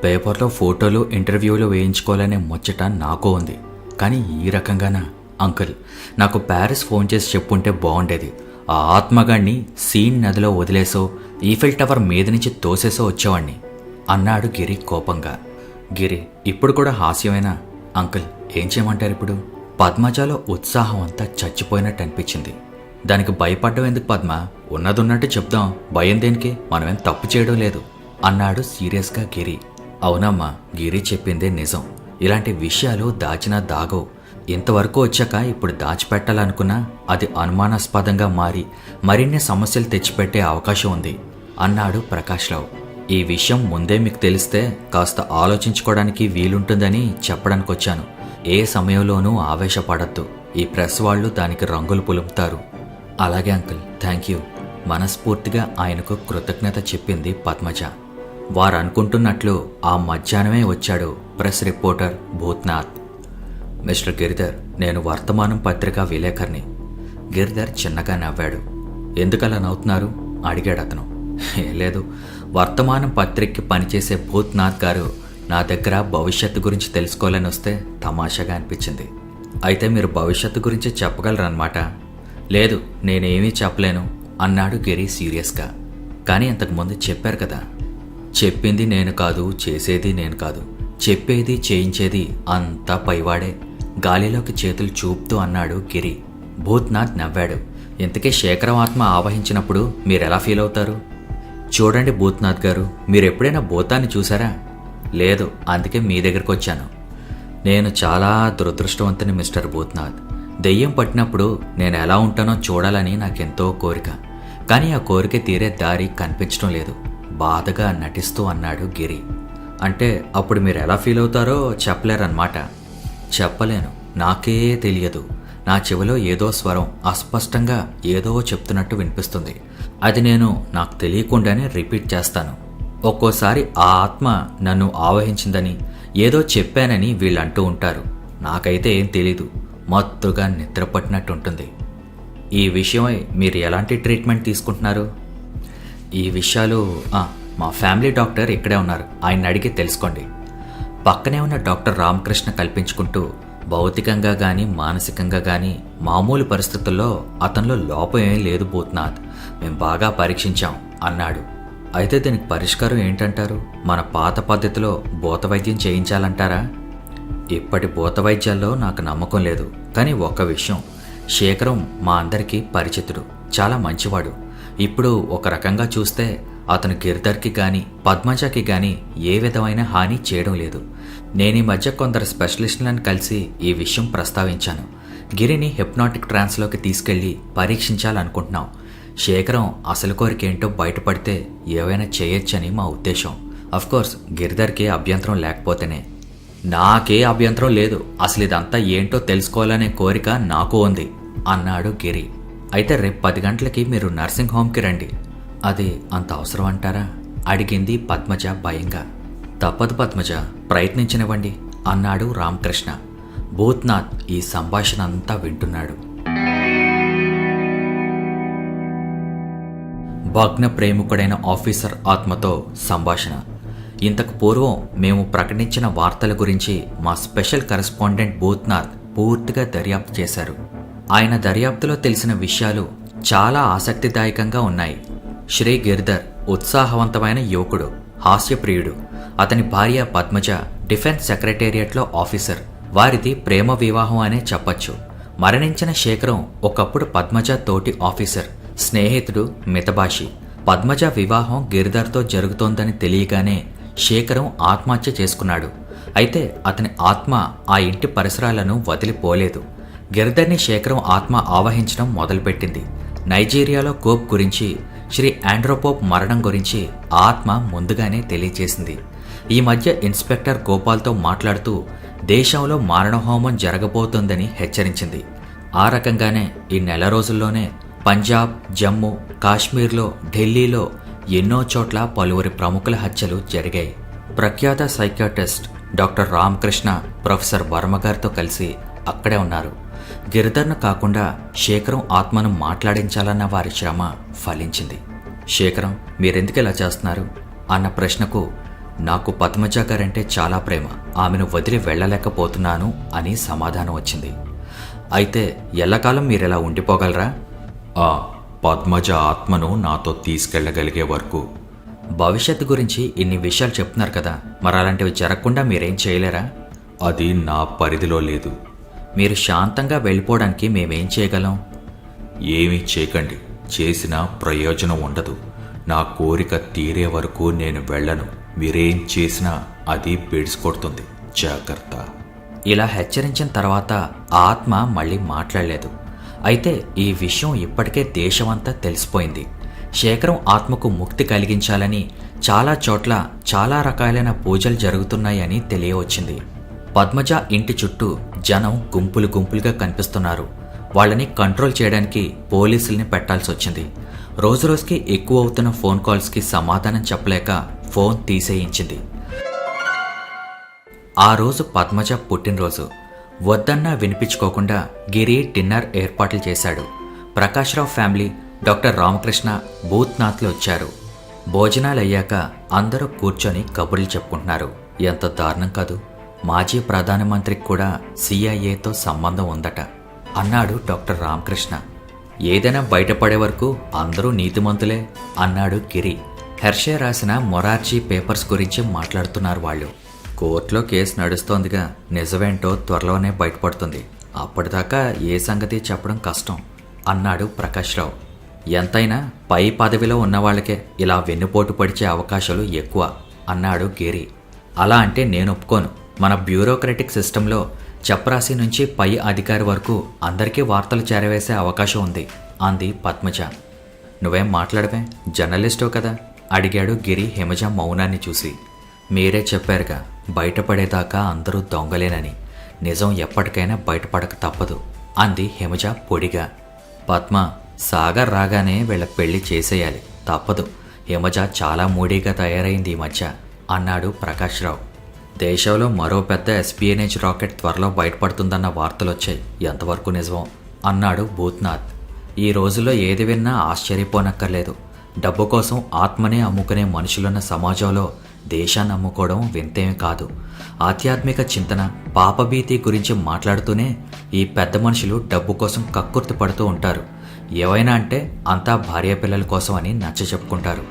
పేపర్లో ఫోటోలు ఇంటర్వ్యూలు వేయించుకోవాలనే ముచ్చట నాకు ఉంది. కానీ ఈ రకంగానా? అంకుల్, నాకు ప్యారిస్ ఫోన్ చేసి చెప్పుంటే బాగుండేది. ఆ ఆత్మగాడిని సీన్ నదిలో వదిలేసో, ఈఫెల్ టవర్ మీద నుంచి తోసేసో వచ్చేవాణ్ణి అన్నాడు గిరి కోపంగా. గిరి, ఇప్పుడు కూడా హాస్యమేనా? అంకుల్, ఏం చేయమంటారు ఇప్పుడు? పద్మజలో ఉత్సాహం అంతా చచ్చిపోయినట్టు అనిపించింది. దానికి భయపడ్డం ఎందుకు పద్మ? ఉన్నదున్నట్టు చెప్దాం, భయం దేనికి? మనమేం తప్పు చేయడం లేదు అన్నాడు సీరియస్గా గిరి. అవునమ్మా, గిరి చెప్పిందే నిజం. ఇలాంటి విషయాలు దాచినా దాగవు. ఇంతవరకు వచ్చాక ఇప్పుడు దాచిపెట్టాలనుకున్నా అది అనుమానాస్పదంగా మారి మరిన్ని సమస్యలు తెచ్చిపెట్టే అవకాశం ఉంది అన్నాడు ప్రకాశ్రావు. ఈ విషయం ముందే మీకు తెలిస్తే కాస్త ఆలోచించుకోవడానికి వీలుంటుందని చెప్పడానికి వచ్చాను. ఏ సమయంలోనూ ఆవేశపడద్దు. ఈ ప్రెస్ వాళ్ళు దానికి రంగులు పులుపుతారు. అలాగే అంకుల్, థ్యాంక్ యూ. మనస్ఫూర్తిగా ఆయనకు కృతజ్ఞత చెప్పింది పద్మజ. వారు అనుకుంటున్నట్లు ఆ మధ్యాహ్నమే వచ్చాడు press reporter Bhootnath. Mister Giridhar, నేను వర్తమానం పత్రికా విలేకరిని. గిరిధర్ చిన్నగా నవ్వాడు. ఎందుకలా నవ్వుతున్నారు అడిగాడు అతను. ఏం లేదు, వర్తమానం పత్రికకి పనిచేసే భూత్నాథ్ గారు నా దగ్గర భవిష్యత్తు గురించి తెలుసుకోవాలని వస్తే తమాషాగా అనిపించింది. అయితే మీరు భవిష్యత్తు గురించి చెప్పగలరన్నమాట? లేదు, నేనేమీ చెప్పలేను అన్నాడు గిరి సీరియస్గా. కానీ అంతకుముందు చెప్పారు కదా. చెప్పింది నేను కాదు, చేసేది నేను కాదు, చెప్పేది చేయించేది అంతా పైవాడే గాలిలోకి చేతులు చూపుతూ అన్నాడు గిరి. భూత్నాథ్ నవ్వాడు. ఇంతకీ శేఖరం ఆత్మ ఆవహించినప్పుడు మీరెలా ఫీల్ అవుతారు? చూడండి భూత్నాథ్ గారు, మీరెప్పుడైనా భూతాన్ని చూసారా? లేదు, అందుకే మీ దగ్గరకు వచ్చాను. నేను చాలా దురదృష్టవంతుని మిస్టర్ భూత్నాథ్. దెయ్యం పట్టినప్పుడు నేను ఎలా ఉంటానో చూడాలని నాకెంతో కోరిక. కానీ ఆ కోరిక తీరే దారి కనిపించడం లేదు బాధగా నటిస్తూ అన్నాడు గిరి. అంటే అప్పుడు మీరు ఎలా ఫీల్ అవుతారో చెప్పలేరన్నమాట? చెప్పలేను, నాకే తెలియదు. నా చెవిలో ఏదో స్వరం అస్పష్టంగా ఏదో చెప్తున్నట్టు వినిపిస్తుంది. అది నేను నాకు తెలియకుండానే రిపీట్ చేస్తాను. ఒక్కోసారి ఆ ఆత్మ నన్ను ఆవహించిందని, ఏదో చెప్పానని వీళ్ళంటూ ఉంటారు. నాకైతే ఏం తెలీదు, మత్తుగా నిద్రపట్టినట్టుంటుంది. ఈ విషయమై మీరు ఎలాంటి ట్రీట్మెంట్ తీసుకుంటున్నారు? ఈ విషయాలు మా ఫ్యామిలీ డాక్టర్ ఇక్కడే ఉన్నారు, ఆయన అడిగి తెలుసుకోండి. పక్కనే ఉన్న డాక్టర్ రామకృష్ణ కల్పించుకుంటూ, భౌతికంగా కానీ మానసికంగా కానీ మామూలు పరిస్థితుల్లో అతనిలో లోపం ఏం లేదు భూత్నాథ్, మేము బాగా పరీక్షించాం అన్నాడు. అయితే దీనికి పరిష్కారం ఏంటంటారు? మన పాత పద్ధతిలో భూత వైద్యం చేయించాలంటారా? ఇప్పటి భూత వైద్యాల్లో నాకు నమ్మకం లేదు. కానీ ఒక్క విషయం, శేఖరం మా అందరికీ పరిచితుడు, చాలా మంచివాడు. ఇప్పుడు ఒక రకంగా చూస్తే అతను గిరిధర్కి కానీ పద్మజకి కానీ ఏ విధమైన హాని చేయడం లేదు. నేను ఈ మధ్య కొందరు స్పెషలిస్టులను కలిసి ఈ విషయం ప్రస్తావించాను. గిరిని హిప్నాటిక్ ట్రాన్స్లోకి తీసుకెళ్లి పరీక్షించాలనుకుంటున్నాం. శేఖరం అసలు కోరికేంటో బయటపడితే ఏవైనా చేయొచ్చని మా ఉద్దేశం. అఫ్కోర్స్ గిరిధర్కి అభ్యంతరం లేకపోతేనే. నాకే అభ్యంతరం లేదు. అసలు ఇదంతా ఏంటో తెలుసుకోవాలనే కోరిక నాకు ఉంది అన్నాడు గిరి. అయితే రేపు 10 గంటలకి మీరు నర్సింగ్ హోమ్కి రండి. అది అంత అవసరం అంటారా అడిగింది పద్మజ భయంగా. తప్పదు పద్మజ, ప్రయత్నించనివ్వండి అన్నాడు రామకృష్ణ. భూత్నాథ్ ఈ సంభాషణ అంతా వింటున్నాడు. భగ్న ప్రేమికుడైన ఆఫీసర్ ఆత్మతో సంభాషణ. ఇంతకు పూర్వం మేము ప్రకటించిన వార్తల గురించి మా స్పెషల్ కరెస్పాండెంట్ భూత్నాథ్ పూర్తిగా దర్యాప్తు చేశారు. ఆయన దర్యాప్తులో తెలిసిన విషయాలు చాలా ఆసక్తిదాయకంగా ఉన్నాయి. శ్రీ గిరిధర్ ఉత్సాహవంతమైన యువకుడు, హాస్యప్రియుడు. అతని భార్య పద్మజ డిఫెన్స్ సెక్రటేరియట్లో ఆఫీసర్. వారిది ప్రేమ వివాహం అనే చెప్పచ్చు. మరణించిన శేఖరం ఒకప్పుడు పద్మజ తోటి ఆఫీసర్, స్నేహితుడు, మితభాషి. పద్మజ వివాహం గిరిధర్తో జరుగుతోందని తెలియగానే శేఖరం ఆత్మహత్య చేసుకున్నాడు. అయితే అతని ఆత్మ ఆ ఇంటి పరిసరాలను వదిలిపోలేదు. గిరిధర్ని శేఖరం ఆత్మ ఆవహించడం మొదలుపెట్టింది. నైజీరియాలో కోప్ గురించి, శ్రీ ఆండ్రోపోప్ మరణం గురించి ఆత్మ ముందుగానే తెలియజేసింది. ఈ మధ్య ఇన్స్పెక్టర్ గోపాల్తో మాట్లాడుతూ దేశంలో మారణహోమం జరగబోతోందని హెచ్చరించింది. ఆ రకంగానే ఈ నెల రోజుల్లోనే పంజాబ్, జమ్మూ, కాశ్మీర్లో, ఢిల్లీలో ఎన్నో చోట్ల పలువురి ప్రముఖుల హత్యలు జరిగాయి. ప్రఖ్యాత సైకియాట్రిస్ట్ డాక్టర్ రామకృష్ణ, ప్రొఫెసర్ వర్మగారితో కలిసి అక్కడే ఉన్నారు. గిరిధర్ను కాకుండా శేఖరం ఆత్మను మాట్లాడించాలన్న వారి శ్రమ ఫలించింది. శేఖరం, మీరెందుకు ఇలా చేస్తున్నారు అన్న ప్రశ్నకు నాకు పద్మజ గారంటే చాలా ప్రేమ, ఆమెను వదిలి వెళ్ళలేకపోతున్నాను అని సమాధానం వచ్చింది. అయితే ఎల్లకాలం మీరెలా ఉండిపోగలరా? ఆ పద్మజ ఆత్మను నాతో తీసుకెళ్లగలిగే వరకు. భవిష్యత్తు గురించి ఇన్ని విషయాలు చెప్తున్నారు కదా, మరి అలాంటివి జరగకుండా మీరేం చేయలేరా? అది నా పరిధిలో లేదు. మీరు శాంతంగా వెళ్ళిపోవడానికి మేమేం చేయగలం? ఏమీ చేయకండి, చేసినా ప్రయోజనం ఉండదు. నా కోరిక తీరే వరకు నేను వెళ్ళను. మీరేం చేసినా అది బెడిసికొడుతుంది, జాగ్రత్త. ఇలా హెచ్చరించిన తర్వాత ఆత్మ మళ్ళీ మాట్లాడలేదు. అయితే ఈ విషయం ఇప్పటికే దేశమంతా తెలిసిపోయింది. శేఖరం ఆత్మకు ముక్తి కలిగించాలని చాలా చోట్ల చాలా రకాలైన పూజలు జరుగుతున్నాయని తెలియవచ్చింది. పద్మజ ఇంటి చుట్టూ జనం గుంపులు గుంపులుగా కనిపిస్తున్నారు. వాళ్ళని కంట్రోల్ చేయడానికి పోలీసుల్ని పెట్టాల్సి వచ్చింది. రోజురోజుకి ఎక్కువ అవుతున్న ఫోన్ కాల్స్కి సమాధానం చెప్పలేక ఫోన్ తీసేయించింది. ఆ రోజు పద్మజ పుట్టినరోజు. వద్దన్నా వినిపించుకోకుండా గిరి డిన్నర్ ఏర్పాట్లు చేశాడు. ప్రకాశ్రావు ఫ్యామిలీ, డాక్టర్ రామకృష్ణ, భూత్నాథ్లు వచ్చారు. భోజనాలయ్యాక అందరూ కూర్చొని కబుర్లు చెప్పుకుంటున్నారు. ఎంత దారుణం కాదు, మాజీ ప్రధానమంత్రికి కూడా సిఐఏతో సంబంధం ఉందట అన్నాడు డాక్టర్ రామకృష్ణ. ఏదైనా బయటపడే వరకు అందరూ నీతిమంతులే అన్నాడు గిరి. హెర్షే రాసిన మొరార్జీ పేపర్స్ గురించి మాట్లాడుతున్నారు వాళ్ళు. కోర్టులో కేసు నడుస్తోందిగా, నిజమేంటో త్వరలోనే బయటపడుతుంది. అప్పటిదాకా ఏ సంగతి చెప్పడం కష్టం అన్నాడు ప్రకాశ్రావు. ఎంతైనా పై పదవిలో ఉన్నవాళ్లకే ఇలా వెన్నుపోటు పడిచే అవకాశాలు ఎక్కువ అన్నాడు గిరి. అలా అంటే నేను ఒప్పుకోను. మన బ్యూరోక్రటిక్ సిస్టంలో చపరాసి నుంచి పై అధికారి వరకు అందరికీ వార్తలు చేరవేసే అవకాశం ఉంది అంది పద్మజ. నువ్వేం మాట్లాడవే, జర్నలిస్టో కదా అడిగాడు గిరి హిమజ మౌనాన్ని చూసి. మీరే చెప్పారుగా, బయటపడేదాకా అందరూ దొంగలేనని. నిజం ఎప్పటికైనా బయటపడక తప్పదు అంది హిమజ పొడిగా. పద్మ, సాగర్ రాగానే వీళ్ళ పెళ్లి చేసేయాలి, తప్పదు. హిమజ చాలా మూడీగా తయారైంది ఈ మధ్య అన్నాడు ప్రకాశ్రావు. దేశంలో మరో పెద్ద ఎస్పీఎన్హెచ్ రాకెట్ త్వరలో బయటపడుతుందన్న వార్తలొచ్చాయి, ఎంతవరకు నిజమో అన్నాడు భూత్నాథ్. ఈ రోజుల్లో ఏది విన్నా ఆశ్చర్యపోనక్కర్లేదు. డబ్బు కోసం ఆత్మనే అమ్ముకునే మనుషులున్న సమాజంలో దేశాన్ని అమ్ముకోవడం వింతేమీ కాదు. ఆధ్యాత్మిక చింతన, పాపభీతి గురించి మాట్లాడుతూనే ఈ పెద్ద మనుషులు డబ్బు కోసం కక్కుర్తి పడుతూ ఉంటారు. ఏవైనా అంటే అంతా భార్యాపిల్లల కోసం అని నచ్చ చెప్పుకుంటారు.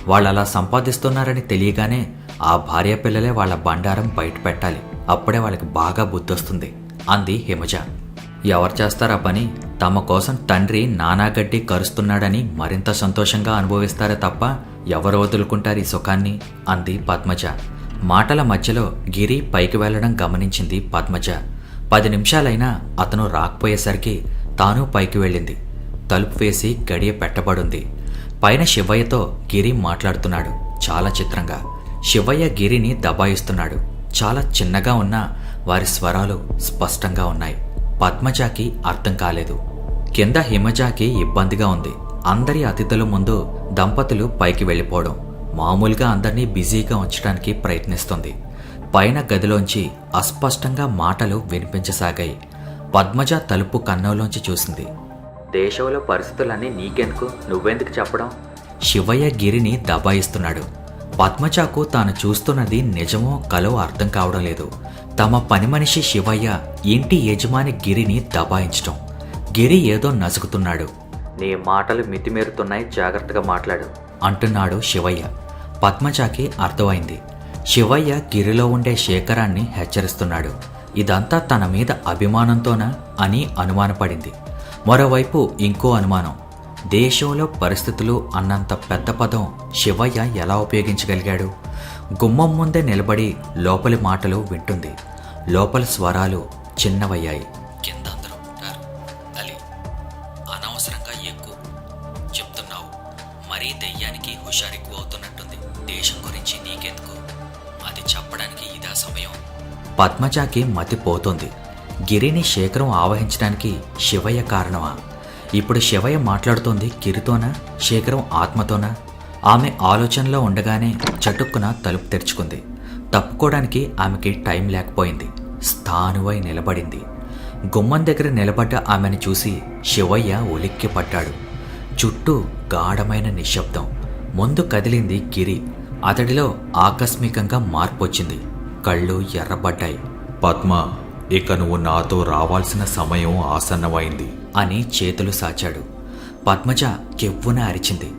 వాళ్ళు అలా సంపాదిస్తున్నారని తెలియగానే ఆ భార్యాపిల్లలే వాళ్ళ బండారం బయట పెట్టాలి. అప్పుడే వాళ్ళకి బాగా బుద్ధొస్తుంది అంది హిమజ. ఎవరు చేస్తారా పని? తమ కోసం తండ్రి నానాగడ్డి కరుస్తున్నాడని మరింత సంతోషంగా అనుభవిస్తారే తప్ప ఎవరు వదులుకుంటారు ఈ సుఖాన్ని అంది పద్మజ. మాటల మధ్యలో గిరి పైకి వెళ్లడం గమనించింది పద్మజ. 10 నిమిషాలైనా అతను రాకపోయేసరికి తాను పైకి వెళ్ళింది. తలుపు వేసి గడియ పెట్టబడింది. పైన శివయ్యతో గిరి మాట్లాడుతున్నాడు చాలా చిత్రంగా. శివయ్య గిరిని దబాయిస్తున్నాడు. చాలా చిన్నగా ఉన్నా వారి స్వరాలు స్పష్టంగా ఉన్నాయి. పద్మజకి అర్థం కాలేదు. కింద హిమజాకి ఇబ్బందిగా ఉంది. అందరి అతిథుల ముందు దంపతులు పైకి వెళ్ళిపోవడం, మామూలుగా అందరినీ బిజీగా ఉంచడానికి ప్రయత్నిస్తుంది. పైన గదిలోంచి అస్పష్టంగా మాటలు వినిపించసాగాయి. పద్మజ తలుపు కన్నంలోంచి చూసింది. దేశంలో పరిస్థితులన్నీ నీకెందుకు, నువ్వెందుకు చెప్పడం? శివయ్య గిరిని దబాయిస్తున్నాడు. పద్మజకు తాను చూస్తున్నది నిజమో కలో అర్థం కావడం లేదు. తమ పని మనిషి శివయ్య ఇంటి యజమాని గిరిని దబాయించడం. గిరి ఏదో నసుకుతున్నాడు. నీ మాటలు మితిమీరుతున్నాయి, జాగ్రత్తగా మాట్లాడు అంటున్నాడు శివయ్య. పద్మజకి అర్థమైంది. శివయ్య గిరిలో ఉండే శేఖరాన్ని హెచ్చరిస్తున్నాడు. ఇదంతా తన మీద అభిమానంతోనా అని అనుమానపడింది. మరోవైపు ఇంకో అనుమానం. దేశంలో పరిస్థితులు అన్నంత పెద్ద పదం శివయ్య ఎలా ఉపయోగించగలిగాడు? గుమ్మం ముందే నిలబడి లోపలి మాటలు వింటుంది. లోపలి స్వరాలు చిన్నవయ్యాయి. కింద అందరూ ఉంటారు. అలీ, అనవసరంగా ఎక్కువ చెప్తున్నావు. మరీ దెయ్యానికి హుషారెక్కువ అవుతున్నట్టుంది. దేశం గురించి నీకెందుకు? అది చెప్పడానికి ఇదా సమయం? పద్మజకి మతిపోతుంది. గిరిని శేఖరం ఆవహించడానికి శివయ్య కారణమా? ఇప్పుడు శివయ్య మాట్లాడుతోంది గిరితోనా, శేఖరం ఆత్మతోనా? ఆమె ఆలోచనలో ఉండగానే చటుక్కున తలుపు తెరుచుకుంది. తప్పుకోవడానికి ఆమెకి టైం లేకపోయింది. స్థానువై నిలబడింది. గుమ్మం దగ్గర నిలబడ్డ ఆమెను చూసి శివయ్య ఉలిక్కి పడ్డాడు. చుట్టూ గాఢమైన నిశ్శబ్దం. ముందు కదిలింది గిరి. అతడిలో ఆకస్మికంగా మార్పొచ్చింది. కళ్ళు ఎర్రబడ్డాయి. పద్మ, ఇక నువ్వు నాతో రావాల్సిన సమయం ఆసన్నమైంది అని చేతులు సాచాడు. పద్మజ కెవ్వున అరిచింది.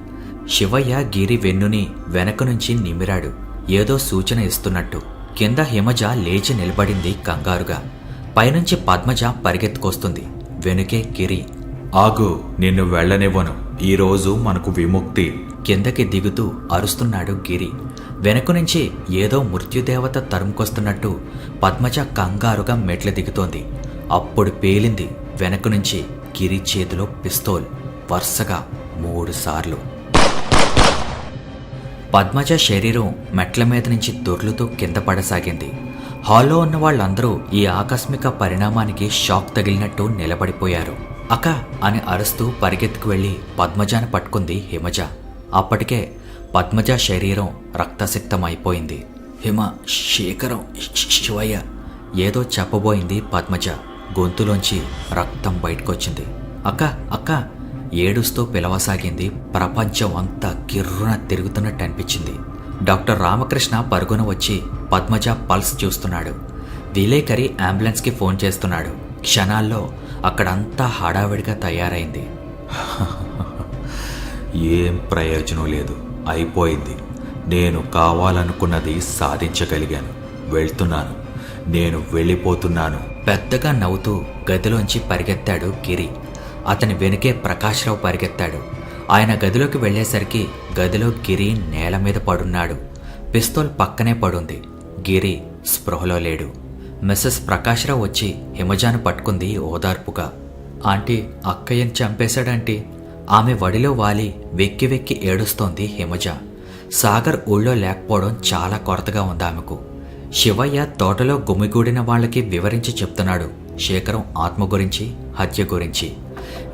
శివయ్య గిరి వెన్నుని వెనక నుంచి నిమిరాడు, ఏదో సూచన ఇస్తున్నట్టు. కింద హిమజ లేచి నిలబడింది కంగారుగా. పైనుంచి పద్మజ పరిగెత్తుకొస్తుంది. వెనుకే గిరి. ఆగు, నిన్ను వెళ్ళనివ్వను. ఈరోజు మనకు విముక్తి. కిందకి దిగుతూ అరుస్తున్నాడు గిరి. వెనక నుంచి ఏదో మృత్యుదేవత తరుముకొస్తున్నట్టు పద్మజ కంగారుగా మెట్లు దిగుతోంది. అప్పుడు పేలింది వెనక నుంచి గిరి చేతిలో పిస్తోల్. వరుసగా 3 సార్లు. పద్మజ శరీరం మెట్ల మీద నుంచి దొర్లుతూ కింద పడసాగింది. హాల్లో ఉన్న వాళ్ళందరూ ఈ ఆకస్మిక పరిణామానికి షాక్ తగిలినట్టు నిలబడిపోయారు. అక్క అని అరుస్తూ పరిగెత్తుకు వెళ్లి పద్మజను పట్టుకుంది హిమజ. అప్పటికే పద్మజ శరీరం రక్తసిక్తమైపోయింది. హిమ, శేఖరం, శివయ్య ఏదో చెప్పబోయింది పద్మజ. గొంతులోంచి రక్తం బయటకొచ్చింది. అక్క అక్క ఏడుస్తూ పిలవసాగింది. ప్రపంచం అంతా గిర్రున తిరుగుతున్నట్టు అనిపించింది. డాక్టర్ రామకృష్ణ పరుగున వచ్చి పద్మజ పల్స్ చూస్తున్నాడు. విలేకరి అంబులెన్స్కి ఫోన్ చేస్తున్నాడు. క్షణాల్లో అక్కడంతా హడావిడిగా తయారైంది. ఏం ప్రయోజనం లేదు, అయిపోయింది. నేను కావాలనుకున్నది సాధించగలిగాను. వెళ్తున్నాను, నేను వెళ్ళిపోతున్నాను. పెద్దగా నవ్వుతూ గదిలోంచి పరిగెత్తాడు గిరి. అతని వెనుకే ప్రకాశ్రావు పరిగెత్తాడు. ఆయన గదిలోకి వెళ్లేసరికి గదిలో గిరి నేల మీద పడున్నాడు. పిస్తోల్ పక్కనే పడుంది. గిరి స్పృహలో లేడు. మిస్సెస్ ప్రకాశ్రావు వచ్చి హిమజాను పట్టుకుంది ఓదార్పుగా. ఆంటీ, అక్కయ్యని చంపేశాడంటీ. ఆమె వడిలో వాలి వెక్కి వెక్కి ఏడుస్తోంది హిమజ. సాగర్ ఊళ్ళో లేకపోవడం చాలా కొరతగా ఉంది ఆమెకు. శివయ్య తోటలో గుమిగూడిన వాళ్ళకి వివరించి చెప్తున్నాడు శేఖరం ఆత్మ గురించి, హత్య గురించి.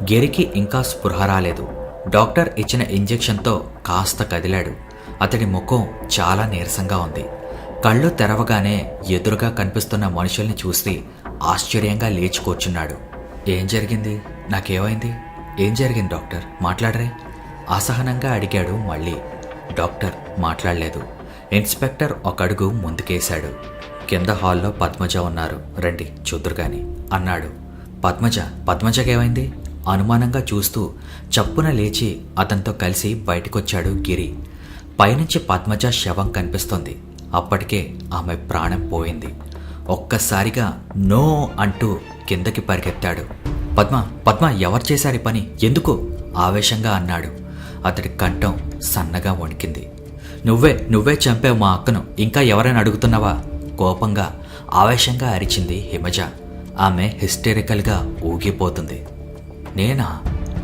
గిరికి ఇంకా స్పృహ రాలేదు. డాక్టర్ ఇచ్చిన ఇంజెక్షన్తో కాస్త కదిలాడు. అతడి ముఖం చాలా నీరసంగా ఉంది. కళ్ళు తెరవగానే ఎదురుగా కనిపిస్తున్న మనుషుల్ని చూసి ఆశ్చర్యంగా లేచి కూర్చున్నాడు. ఏం జరిగింది? నాకేమైంది? ఏం జరిగింది డాక్టర్? మాట్లాడరే? అసహనంగా అడిగాడు మళ్ళీ. డాక్టర్ మాట్లాడలేదు. ఇన్స్పెక్టర్ ఒక అడుగు ముందుకేశాడు. కింద హాల్లో పద్మజ ఉన్నారు, రండి చూద్దురుగాని అన్నాడు. పద్మజకేమైంది? అనుమానంగా చూస్తూ చప్పున లేచి అతనితో కలిసి బయటకొచ్చాడు గిరి. పైనుంచి పద్మజ శవం కనిపిస్తోంది. అప్పటికే ఆమె ప్రాణం పోయింది. ఒక్కసారిగా నో అంటూ కిందకి పరిగెత్తాడు. పద్మ పద్మ ఎవరు చేశారు ఈ పని, ఎందుకు ఆవేశంగా అన్నాడు. అతడి కంఠం సన్నగా వణికింది. నువ్వే చంపావు మా అక్కను, ఇంకా ఎవరైనా అడుగుతున్నావా? కోపంగా ఆవేశంగా అరిచింది హిమజ. ఆమె హిస్టరికల్గా ఊగిపోతుంది. నేనా?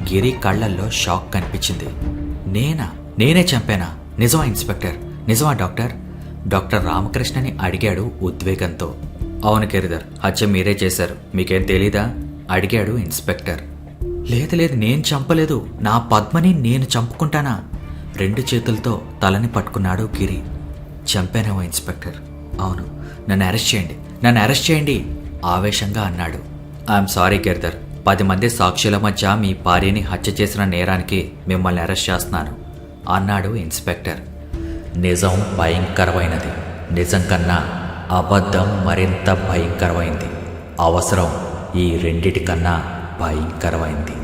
గిరి కళ్ళల్లో షాక్ కనిపించింది. నేనే చంపానా? నిజమా ఇన్స్పెక్టర్? నిజమా డాక్టర్? డాక్టర్ రామకృష్ణని అడిగాడు ఉద్వేగంతో. అవును గిరిధర్, హత్య మీరే చేశారు, మీకేం తెలీదా అడిగాడు ఇన్స్పెక్టర్. లేదు నేను చంపలేదు, నా పద్మని నేను చంపుకుంటానా? 2 చేతులతో తలని పట్టుకున్నాడు గిరి. చంపానేమో ఇన్స్పెక్టర్. అవును, నన్ను అరెస్ట్ చేయండి ఆవేశంగా అన్నాడు. ఐఎమ్ సారీ గిరిధర్, 10 మంది సాక్షుల మధ్య మీ భార్యని హత్య చేసిన నేరానికి మిమ్మల్ని అరెస్ట్ చేస్తున్నాను అన్నాడు ఇన్స్పెక్టర్. నిజం భయంకరమైనది, నిజం కన్నా అబద్ధం మరింత భయంకరమైంది. అవసరం ఈ రెండిటికన్నా భయంకరమైంది.